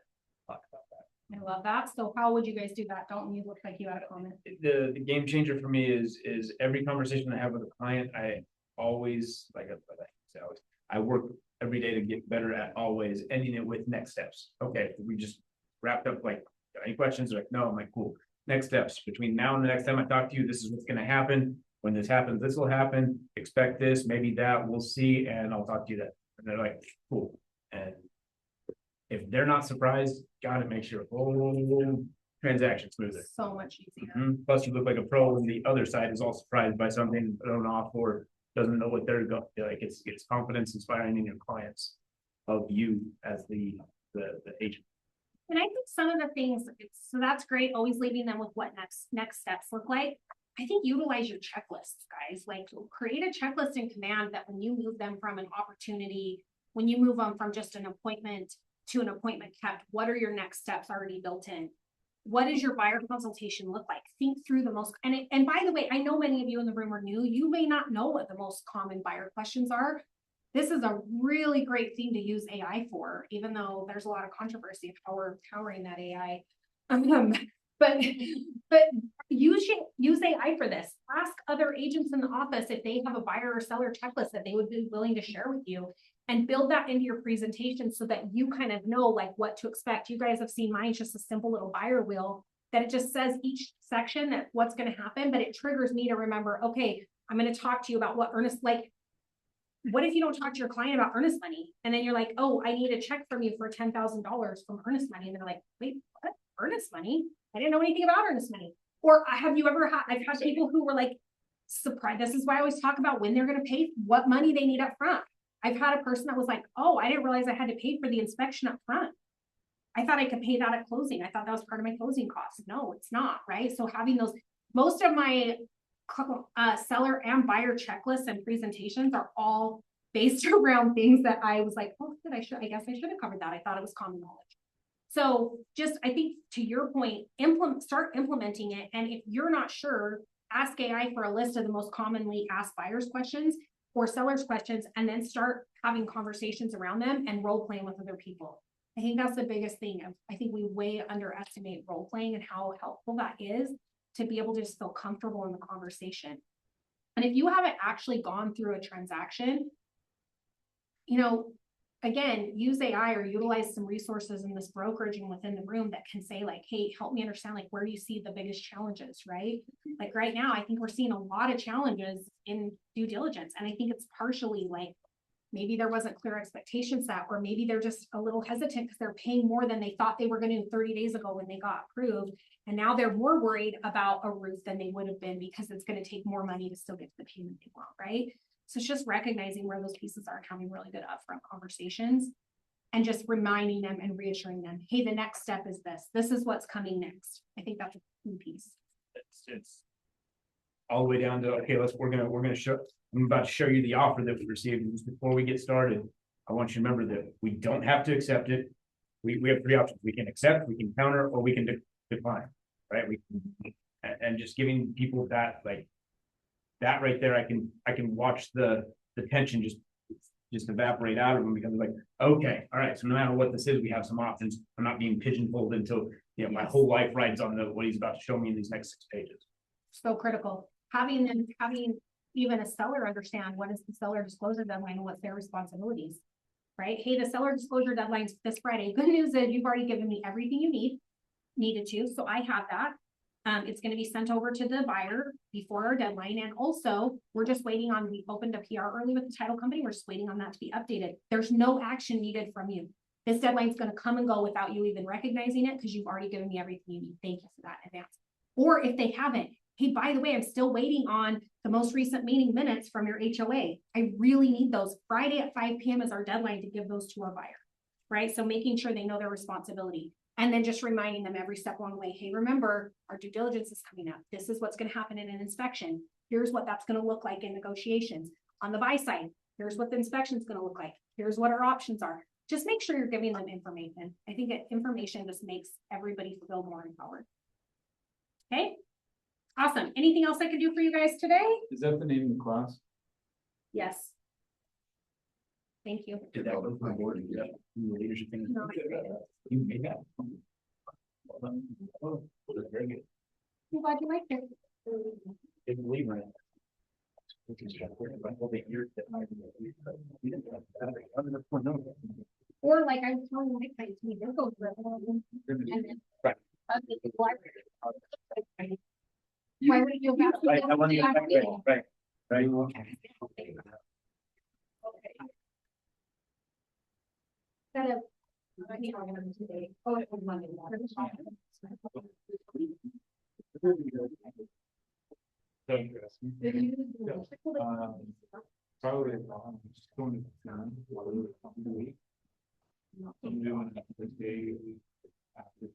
talk about that? I love that. So how would you guys do that? Don't you look like you had a comment? The game changer for me is every conversation I have with a client, I always, I work every day to get better at always ending it with next steps. Okay, we just wrapped up, like, got any questions? They're like, no, I'm like, cool. Next steps, between now and the next time I talk to you, this is what's gonna happen. When this happens, this will happen, expect this, maybe that, we'll see, and I'll talk to you then. And they're like, cool. And if they're not surprised, gotta make sure whole transaction smoother. So much easier. Plus, you look like a pro, and the other side is all surprised by something thrown off or doesn't know what they're going. Like, it's confidence inspiring in your clients of you as the agent. And I think some of the things, so that's great, always leaving them with what next steps look like. I think utilize your checklists, guys. Like, create a checklist in Command that when you move them from an opportunity, when you move them from just an appointment to an appointment kept, what are your next steps already built in? What does your buyer consultation look like? Think through the most, and by the way, I know many of you in the room are new. You may not know what the most common buyer questions are. This is a really great thing to use AI for, even though there's a lot of controversy of how we're powering that AI. But use AI for this. Ask other agents in the office if they have a buyer or seller checklist that they would be willing to share with you, and build that into your presentation so that you kind of know like what to expect. You guys have seen mine, just a simple little buyer wheel that it just says each section that what's going to happen, but it triggers me to remember, okay, I'm going to talk to you about what earnest, like, what if you don't talk to your client about earnest money? And then you're like, oh, I need a check from you for $10,000 from earnest money. And they're like, wait, what? Earnest money? I didn't know anything about earnest money. Or have you ever had, I've had people who were like, surprised. This is why I always talk about when they're going to pay, what money they need up front. I've had a person that was like, oh, I didn't realize I had to pay for the inspection up front. I thought I could pay that at closing. I thought that was part of my closing costs. No, it's not, right? So having those, most of my seller and buyer checklists and presentations are all based around things that I was like, oh, I guess I should have covered that. I thought it was common knowledge. So just, I think to your point, start implementing it. And if you're not sure, ask AI for a list of the most commonly asked buyers questions or sellers questions, and then start having conversations around them and role playing with other people. I think that's the biggest thing. I think we way underestimate role playing and how helpful that is to be able to just feel comfortable in the conversation. And if you haven't actually gone through a transaction, you know, again, use AI or utilize some resources in this brokerage and within the room that can say like, hey, help me understand, like, where do you see the biggest challenges, right? Like right now, I think we're seeing a lot of challenges in due diligence. And I think it's partially like, maybe there wasn't clear expectations set, or maybe they're just a little hesitant because they're paying more than they thought they were going to 30 days ago when they got approved. And now they're more worried about a roof than they would have been because it's going to take more money to still get to the payment they want, right? So it's just recognizing where those pieces are, having really good upfront conversations and just reminding them and reassuring them, hey, the next step is this. This is what's coming next. I think that's a key piece. It's all the way down to, okay, we're gonna show, I'm about to show you the offer that we received. Just before we get started, I want you to remember that we don't have to accept it. We have three options. We can accept, we can counter, or we can decline, right? And just giving people that, like, that right there, I can watch the tension just evaporate out of them, because like, okay, all right, so no matter what this is, we have some options. I'm not being pigeonholed into, you know, my whole life rides on what he's about to show me in these next 6 pages. So critical. Having even a seller understand what is the seller disclosure deadline and what's their responsibilities, right? Hey, the seller disclosure deadline's this Friday. Good news is you've already given me everything you needed to, so I have that. It's going to be sent over to the buyer before our deadline. And also we're just waiting on, we opened a PR early with the title company. We're just waiting on that to be updated. There's no action needed from you. This deadline is going to come and go without you even recognizing it, because you've already given me everything you need. Thank you for that in advance. Or if they haven't, hey, by the way, I'm still waiting on the most recent meeting minutes from your HOA. I really need those. Friday at 5 p.m. is our deadline to give those to our buyer, right? So making sure they know their responsibility. And then just reminding them every step along the way, hey, remember, our due diligence is coming up. This is what's going to happen in an inspection. Here's what that's going to look like in negotiations. On the buy side, here's what the inspection is going to look like. Here's what our options are. Just make sure you're giving them information. I think that information just makes everybody feel more empowered. Okay, awesome. Anything else I can do for you guys today? Is that the name of the class? Yes. Thank you. Get that one from the board, yeah. No, You made that. Oh, very good. I'm glad you liked it. Didn't believe it. Or like I was telling my friends, we did go through it. And then- Right. Why would you have? Right, I want to get back to it, right, right. Instead of. I need to organize today. Oh, it was Monday. Probably, just going to town, the week. I'm doing it this day. After.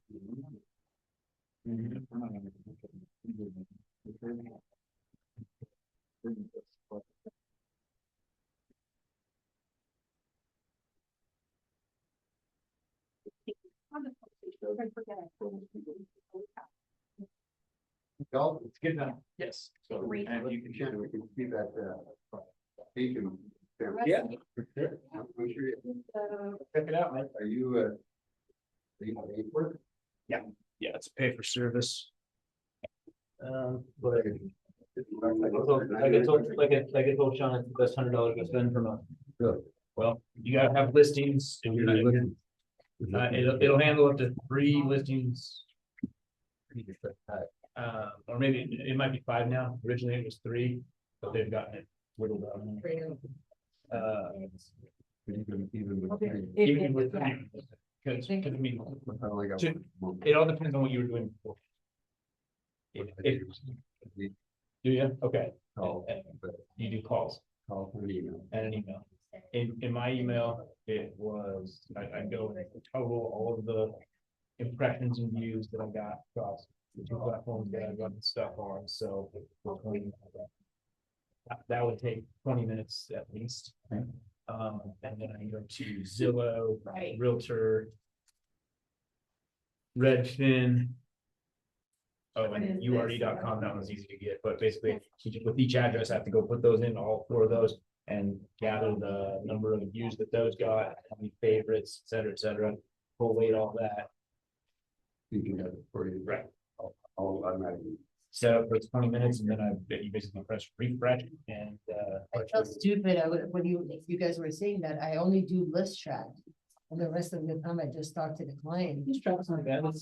Y'all, It's good now. Yes. So, Great. and you can share. we can see that, Beacon. Yeah, for sure. I'm sure, Check it out, man. are you paid for it? Yeah, it's pay for service. But like I told Sean, it's the best $100 I spend per month. Good. Well, you gotta have listings and you're not, it'll handle up to 3 listings. Or maybe it might be 5 now. Originally it was 3, but they've gotten it whittled down. Even with. Even with, because I mean, I only got one. it all depends on what you were doing before. If, do you? Okay. Call, but You do calls call for an email. and an email. In my email, it was, I go and total all of the impressions and views that I got across the 2 platforms that I run stuff on, so. That would take 20 minutes at least. And then I go to Zillow, Right. Realtor, Redfin. Oh, and URE.com, that was easy to get, but basically, with each address, I have to go put those in, all 4 of those, and gather the number of views that those got, how many favorites, et cetera, full weight, all that. You can have it for you. Right. I'll automatically. Set up for 20 minutes, and then you basically press refresh, and I felt stupid, when you guys were saying that, I only do list track. And the rest of the time I just talk to the client. Just try something, that's something.